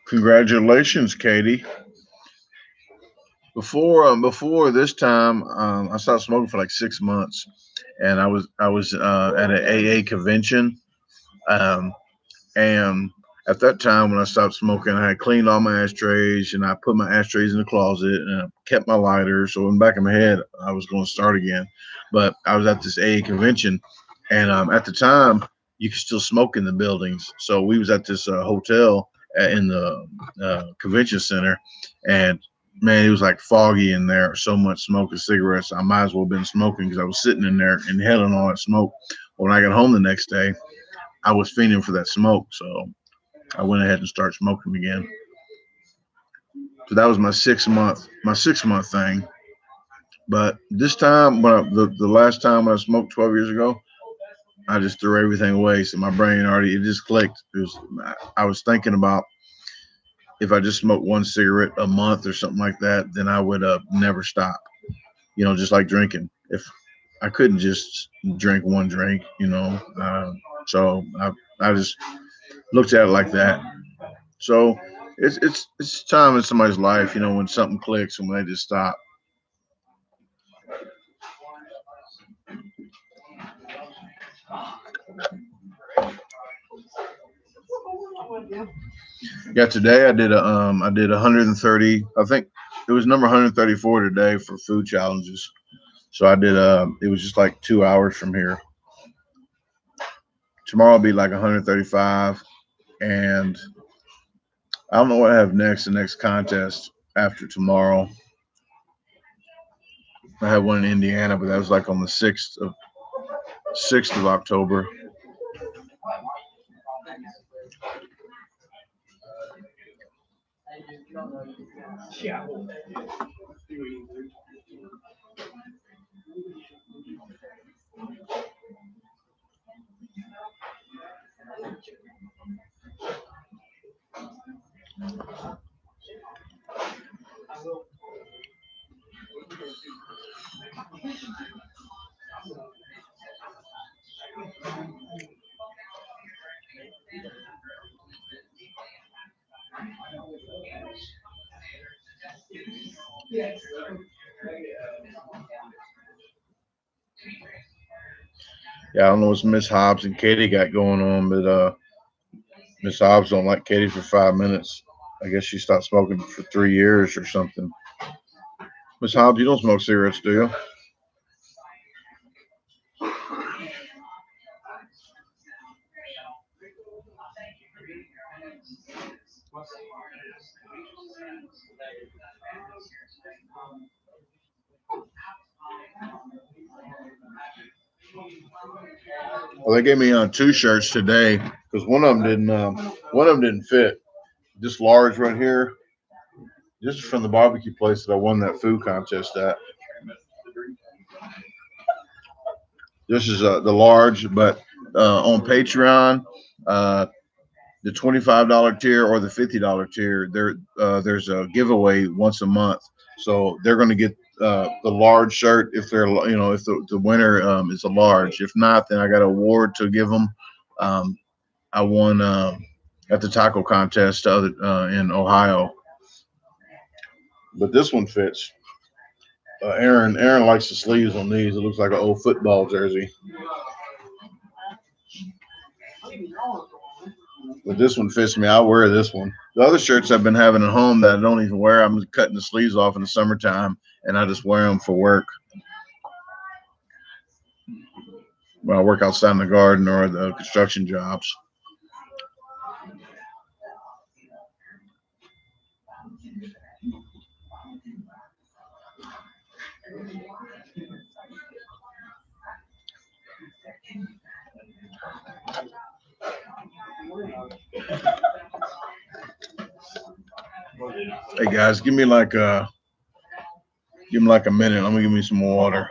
Congratulations, Katie. Before this time, I stopped smoking for like 6 months, and I was at an AA convention, um, and at that time when I stopped smoking, I had cleaned all my ashtrays and I put my ashtrays in the closet and I kept my lighter. So in the back of my head, I was going to start again, but I was at this AA convention, and at the time you could still smoke in the buildings. So we was at this hotel in the convention center, and man, it was like foggy in there. So much smoke and cigarettes. I might as well have been smoking because I was sitting in there inhaling all that smoke. When I got home the next day, I was fiending for that smoke, so I went ahead and started smoking again. So that was my 6 month thing. But this time, the last time when I smoked 12 years ago, I just threw everything away. So my brain already it just clicked. I was thinking about if I just smoked one cigarette a month or something like that, then I would never stop. You know, just like drinking. If I couldn't just drink one drink, so I just looked at it like that. So it's time in somebody's life, when something clicks and when they just stop. Yeah, today I did 130. I think it was number 134 today for food challenges. So I did it was just like 2 hours from here. Tomorrow will be like 135, and I don't know what I have next. The next contest after tomorrow, I have one in Indiana, but that was like on the sixth of October. Yeah, I don't know what Miss Hobbs and Katie got going on, but Miss Hobbs don't like Katie for 5 minutes. I guess she stopped smoking for 3 years or something. Miss Hobbs, you don't smoke cigarettes, do you? Well, they gave me 2 shirts today because one of them didn't fit. This large right here, this is from the barbecue place that I won that food contest at. This is the large, but on Patreon, uh, the $25 tier or the $50 tier, there's a giveaway once a month. So they're going to get the large shirt if they're if the winner is a large. If not, then I got an award to give them. Um, I won at the taco contest in Ohio, but this one fits. Aaron likes the sleeves on these. It looks like an old football jersey. But this one fits me. I'll wear this one. The other shirts I've been having at home that I don't even wear, I'm cutting the sleeves off in the summertime, and I just wear them for work when I work outside in the garden or the construction jobs. Hey guys, give me like a minute. Let me give me some more water.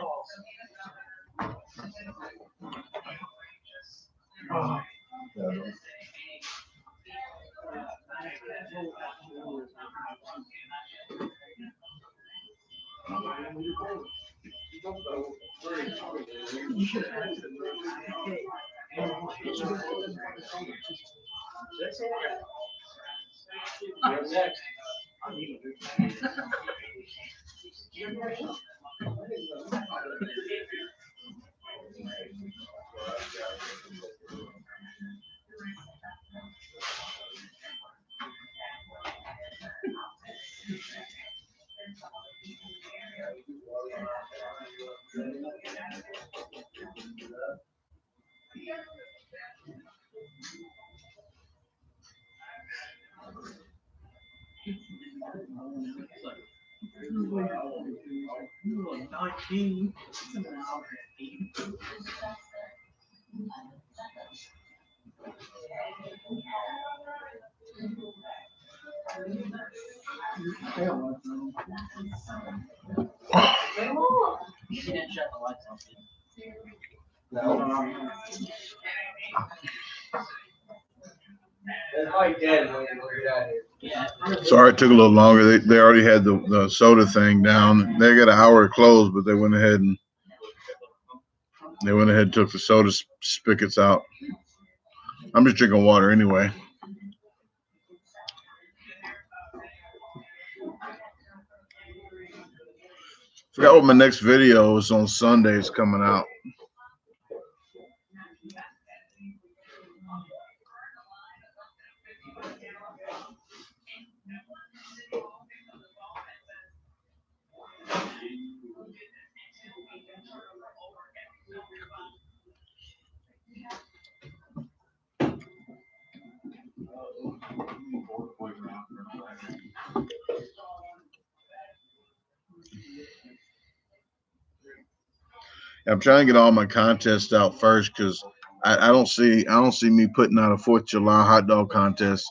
Sorry, it took a little longer. They already had the soda thing down. They got an hour to close, but they went ahead and took the soda spigots out. I'm just drinking water anyway. Forgot what my next video is on Sunday. Is coming out. I'm trying to get all my contests out first because I don't see me putting out a 4th of July hot dog contest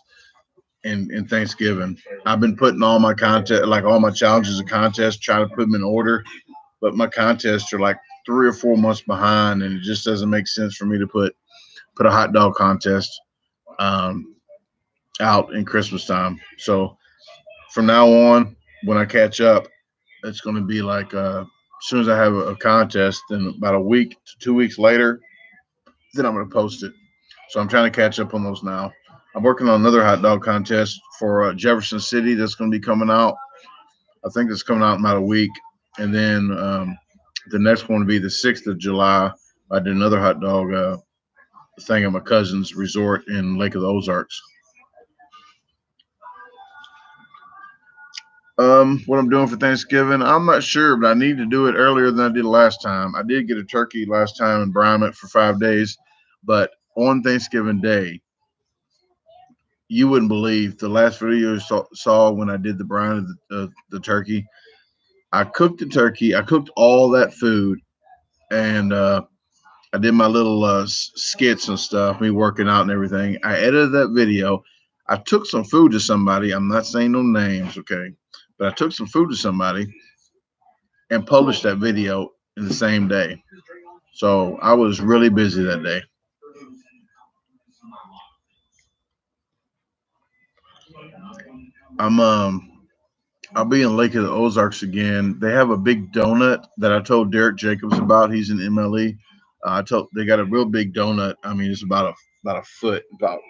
in Thanksgiving. I've been putting all my content, like all my challenges and contests, try to put them in order, but my contests are like 3 or 4 months behind, and it just doesn't make sense for me to put a hot dog contest um, out in Christmas time. So from now on, when I catch up, it's going to be like as soon as I have a contest, then about a week to 2 weeks later, then I'm going to post it. So I'm trying to catch up on those now. I'm working on another hot dog contest for Jefferson City that's going to be coming out. I think it's coming out in about a week. And then the next one will be the 6th of July. I did another hot dog thing at my cousin's resort in Lake of the Ozarks. What I'm doing for Thanksgiving, I'm not sure, but I need to do it earlier than I did last time. I did get a turkey last time and brine it for 5 days, but on Thanksgiving Day, you wouldn't believe the last video you saw when I did the brine of the turkey. I cooked the turkey. I cooked all that food, and I did my little skits and stuff, me working out and everything. I edited that video. I took some food to somebody. I'm not saying no names, okay? But I took some food to somebody and published that video in the same day. So I was really busy that day. I'll be in Lake of the Ozarks again. They have a big donut that I told Derek Jacobs about. He's in MLE. I told they got a real big donut. I mean, it's about a foot, about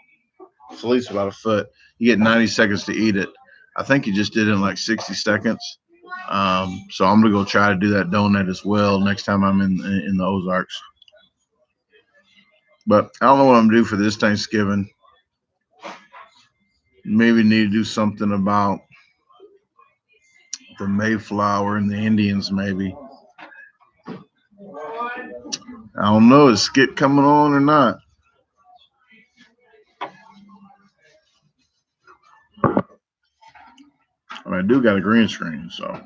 at least about a foot. You get 90 seconds to eat it. I think he just did it in like 60 seconds. So I'm gonna go try to do that donut as well next time I'm in the Ozarks. But I don't know what I'm gonna do for this Thanksgiving. Maybe need to do something about the Mayflower and the Indians. Maybe I don't know. Is Skit coming on or not? I mean, I do got a green screen, so.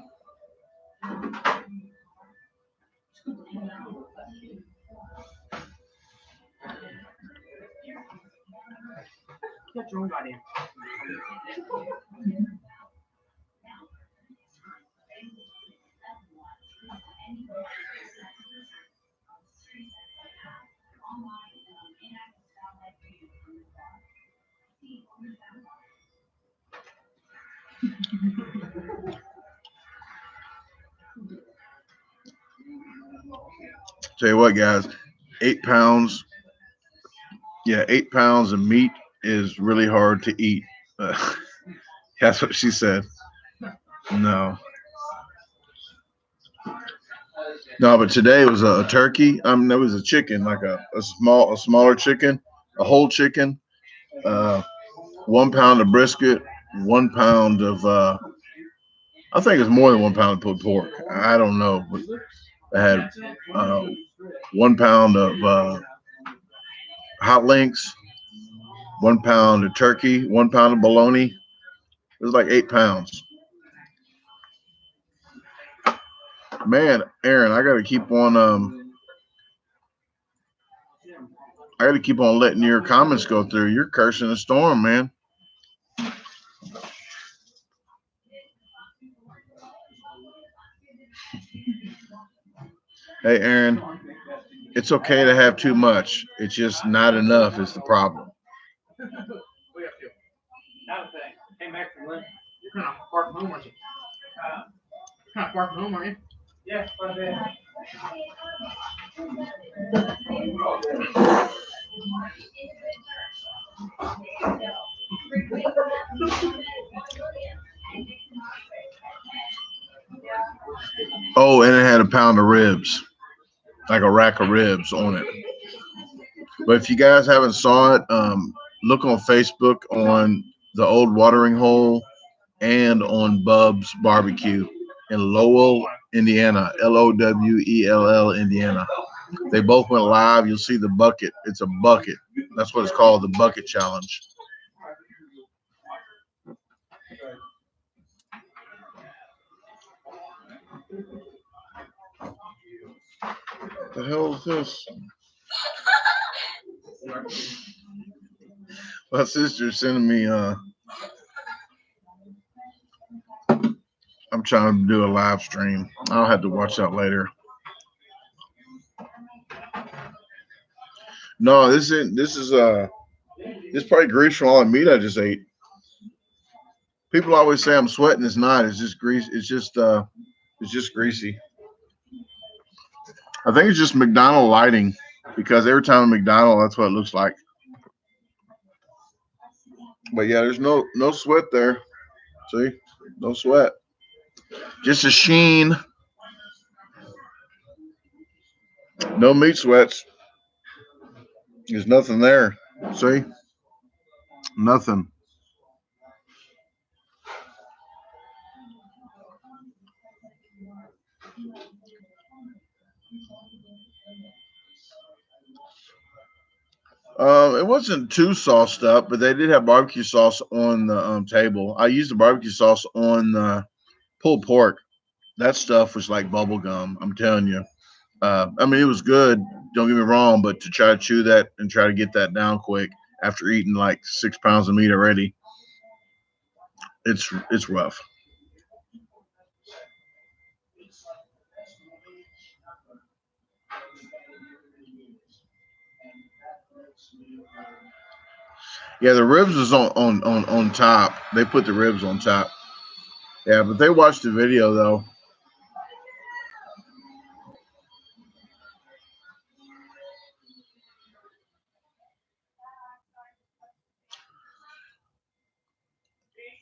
Tell you what, guys, 8 pounds. Yeah, 8 pounds of meat is really hard to eat. That's what she said. No, no, but today it was a turkey. There was a chicken, like a smaller chicken, a whole chicken. 1 pound of brisket, 1 pound of I think it's more than 1 pound of pulled pork. I don't know, but I had 1 pound of hot links, 1 pound of turkey, 1 pound of bologna. It was like 8 pounds. Man, Aaron, I gotta keep on letting your comments go through. You're cursing the storm, man. Hey, Aaron, it's okay to have too much. It's just not enough is the problem. Oh, and it had a pound of ribs, like a rack of ribs on it. But if you guys haven't saw it, look on Facebook on the Old Watering Hole and on Bub's Barbecue in Lowell, Indiana, Lowell, Indiana. They both went live. You'll see the bucket. It's a bucket. That's what it's called, the bucket challenge. What the hell is this? My sister's sending me I'm trying to do a live stream. I'll have to watch that later. No, this is probably grease from all the meat I just ate. People always say I'm sweating. It's not. It's just grease. It's just greasy. I think it's just McDonald lighting because every time at McDonald, that's what it looks like. But yeah, there's no sweat there. See, no sweat, just a sheen. No meat sweats. There's nothing there. See? Nothing. It wasn't too sauced up, but they did have barbecue sauce on the table. I used the barbecue sauce on the pulled pork. That stuff was like bubble gum. I'm telling you. I mean, it was good. Don't get me wrong, but to try to chew that and try to get that down quick after eating like 6 pounds of meat already, it's rough. Yeah, the ribs was on top. They put the ribs on top. Yeah, but they watched the video though.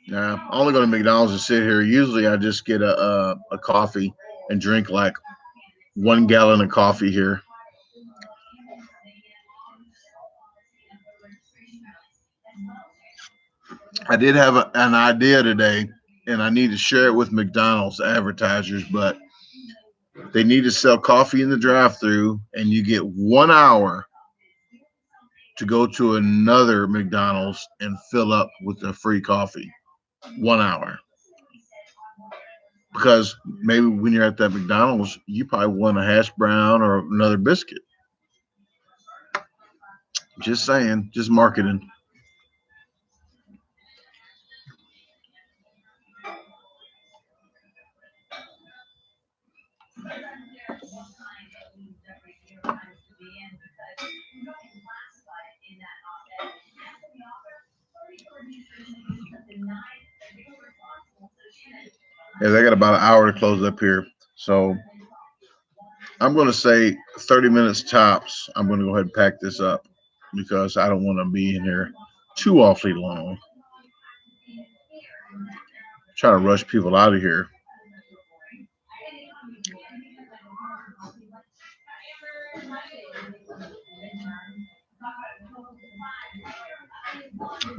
Yeah, I only go to McDonald's to sit here. Usually, I just get a coffee and drink like 1 gallon of coffee here. I did have an idea today, and I need to share it with McDonald's advertisers, but they need to sell coffee in the drive-through, and you get 1 hour to go to another McDonald's and fill up with the free coffee. 1 hour. Because maybe when you're at that McDonald's, you probably want a hash brown or another biscuit. Just saying, just marketing. Yeah, they got about an hour to close up here. So I'm going to say 30 minutes tops. I'm going to go ahead and pack this up because I don't want to be in here too awfully long. Trying to rush people out of here.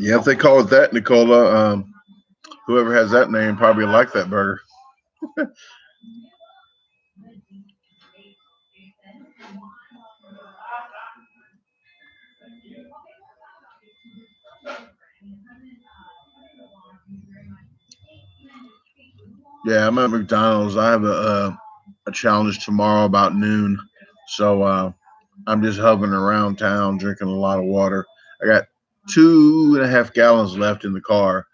Yeah, if they call it that, Nicola, whoever has that name probably like that burger. Yeah, I'm at McDonald's. I have a challenge tomorrow about noon, so I'm just hovering around town, drinking a lot of water. I got 2.5 gallons left in the car.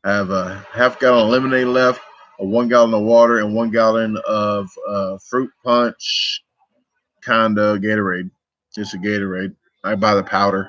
I have a half gallon of lemonade left, a 1 gallon of water, and 1 gallon of fruit punch, kind of Gatorade. It's a Gatorade. I buy the powder.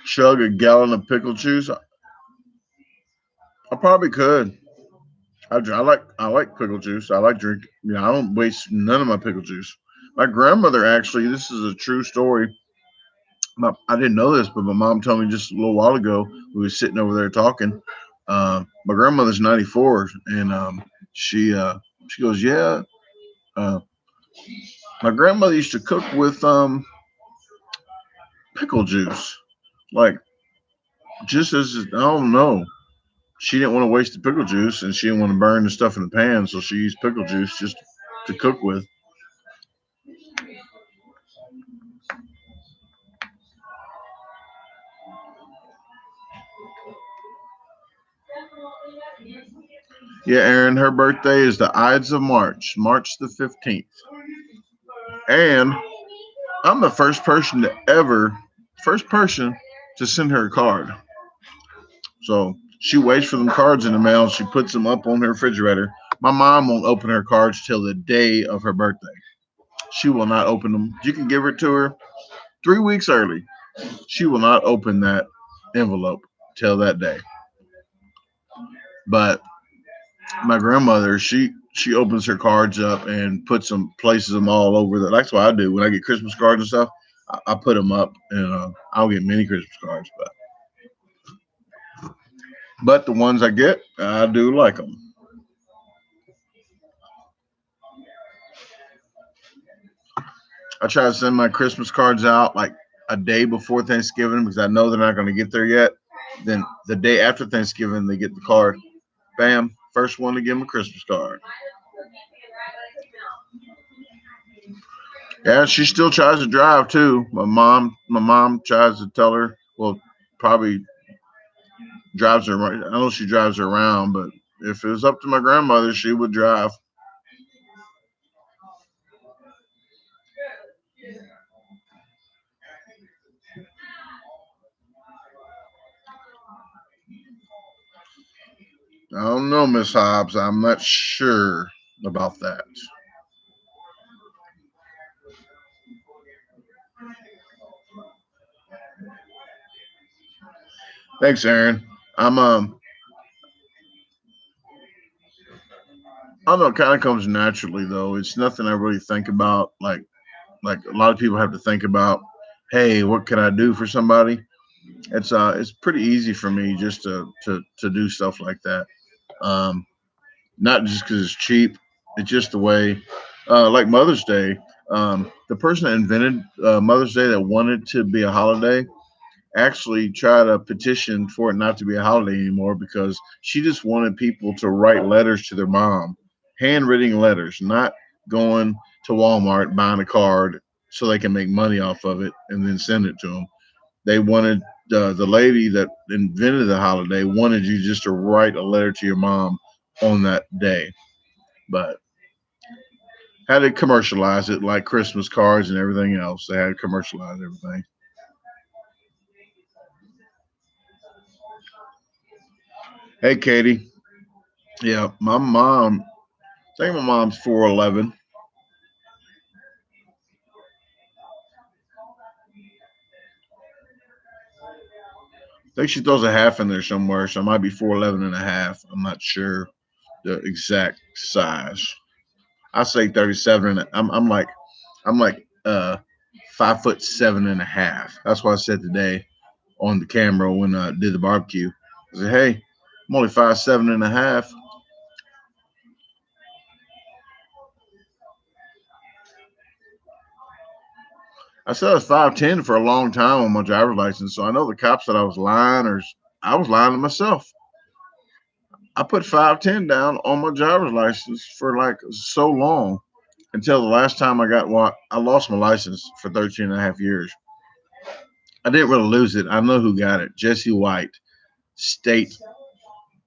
Chug a gallon of pickle juice. I probably could. I like pickle juice. I like drink. You know, I don't waste none of my pickle juice. My grandmother actually. This is a true story. I didn't know this, but my mom told me just a little while ago. We were sitting over there talking. My grandmother's 94, and she goes, yeah. Uh, my grandmother used to cook with pickle juice, like just as I don't know. She didn't want to waste the pickle juice, and she didn't want to burn the stuff in the pan, so she used pickle juice just to cook with. Yeah, Aaron, her birthday is the Ides of March, March the 15th. And I'm the first person to send her a card. So she waits for them cards in the mail. She puts them up on her refrigerator. My mom won't open her cards till the day of her birthday. She will not open them. You can give it to her 3 weeks early. She will not open that envelope till that day. But my grandmother, she opens her cards up and puts them, places them all over. That's what I do when I get Christmas cards and stuff. I put them up, and I'll get many Christmas cards, but the ones I get, I do like them. I try to send my Christmas cards out like a day before Thanksgiving because I know they're not going to get there yet. Then the day after Thanksgiving, they get the card. Bam, first one to give them a Christmas card. Yeah, she still tries to drive too. My mom tries to tell her. Well, probably drives her. I know she drives her around, but if it was up to my grandmother, she would drive. I don't know, Miss Hobbs. I'm not sure about that. Thanks, Aaron. I'm I don't know. It kind of comes naturally though. It's nothing I really think about. Like a lot of people have to think about. Hey, what can I do for somebody? It's pretty easy for me just to do stuff like that. Um, Not just because it's cheap. It's just the way. Like Mother's Day. The person that invented Mother's Day that wanted to be a holiday actually tried a petition for it not to be a holiday anymore because she just wanted people to write letters to their mom, handwritten letters, not going to Walmart buying a card so they can make money off of it and then send it to them. They wanted the lady that invented the holiday wanted you just to write a letter to your mom on that day, but had to commercialize it like Christmas cards and everything else. They had to commercialize everything. Hey, Katie. Yeah, my mom. I think my mom's 4'11". I think she throws a half in there somewhere, so it might be 4'11 and a half. I'm not sure the exact size. I say 37. And I'm like 5'7" and a half. That's what I said today on the camera when I did the barbecue. I said, "Hey, I'm only 5'7" and a half." I said I was 5'10" for a long time on my driver's license, so I know the cops said I was lying, or I was lying to myself. I put 5'10" down on my driver's license for like so long until the last time I got one. I lost my license for 13 and a half years. I didn't really lose it. I know who got it. Jesse White, state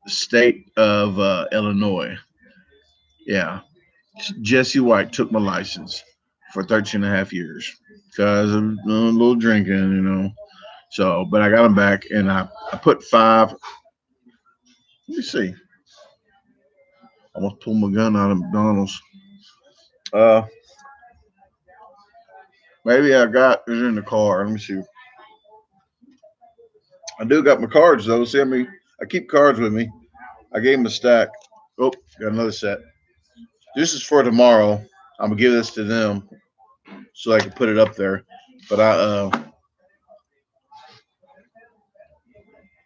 state of Illinois. Yeah, Jesse White took my license for 13 and a half years because of a little drinking. So, but I got him back, and I put five. Let me see. I almost pulled my gun out of McDonald's. Uh, Maybe I got it in the car. Let me see. I do got my cards though. See, I keep cards with me. I gave him a stack. Oh, got another set. This is for tomorrow. I'm gonna give this to them so I can put it up there. But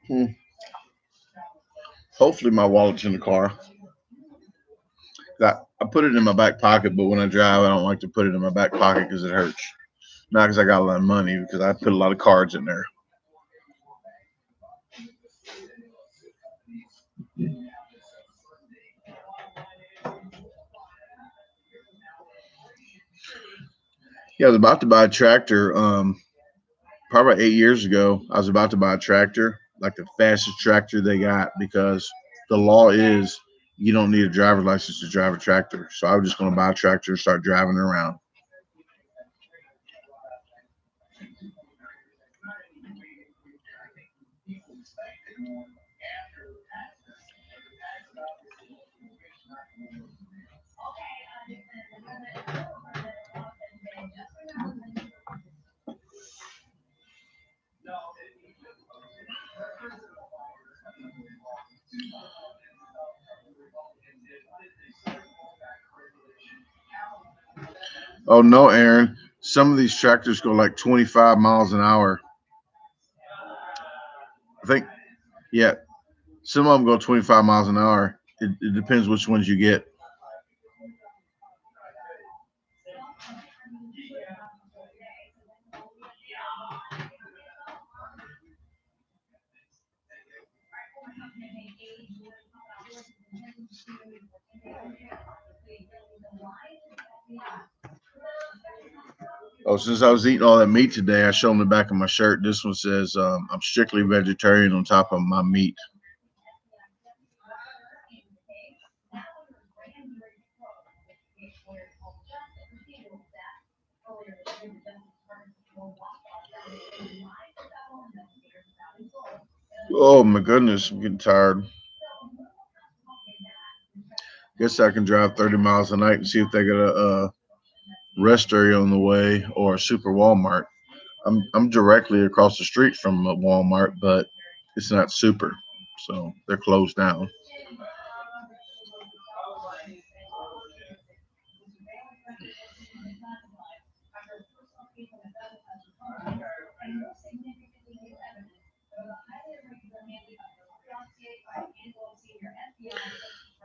hmm, hopefully my wallet's in the car. I put it in my back pocket, but when I drive, I don't like to put it in my back pocket because it hurts. Not because I got a lot of money, because I put a lot of cards in there. Yeah, I was about to buy a tractor. Probably about 8 years ago, I was about to buy a tractor, like the fastest tractor they got, because the law is you don't need a driver's license to drive a tractor. So I was just going to buy a tractor and start driving it around. Oh no, Aaron. Some of these tractors go like 25 miles an hour. I think, yeah, some of them go 25 miles an hour. It depends which ones you get. Oh, since I was eating all that meat today, I showed them the back of my shirt. This one says, I'm strictly vegetarian on top of my meat. Oh my goodness, I'm getting tired. Guess I can drive 30 miles a night and see if they got a rest area on the way or a super Walmart. I'm directly across the street from a Walmart, but it's not super, so they're closed down.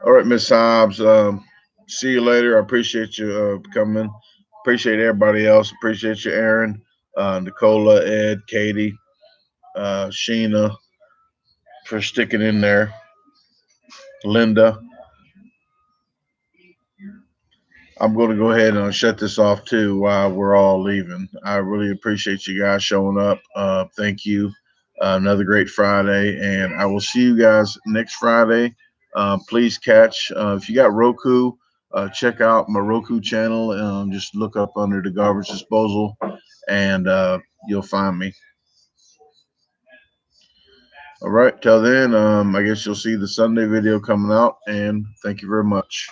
All right, Miss Hobbs. See you later. I appreciate you coming. Appreciate everybody else. Appreciate you, Aaron, Nicola, Ed, Katie, Sheena, for sticking in there. Linda. I'm going to go ahead and shut this off too while we're all leaving. I really appreciate you guys showing up. Thank you. Another great Friday, and I will see you guys next Friday. Please catch, if you got Roku, check out my Roku channel. Just look up under the garbage disposal, and you'll find me. All right. Till then, I guess you'll see the Sunday video coming out, and thank you very much.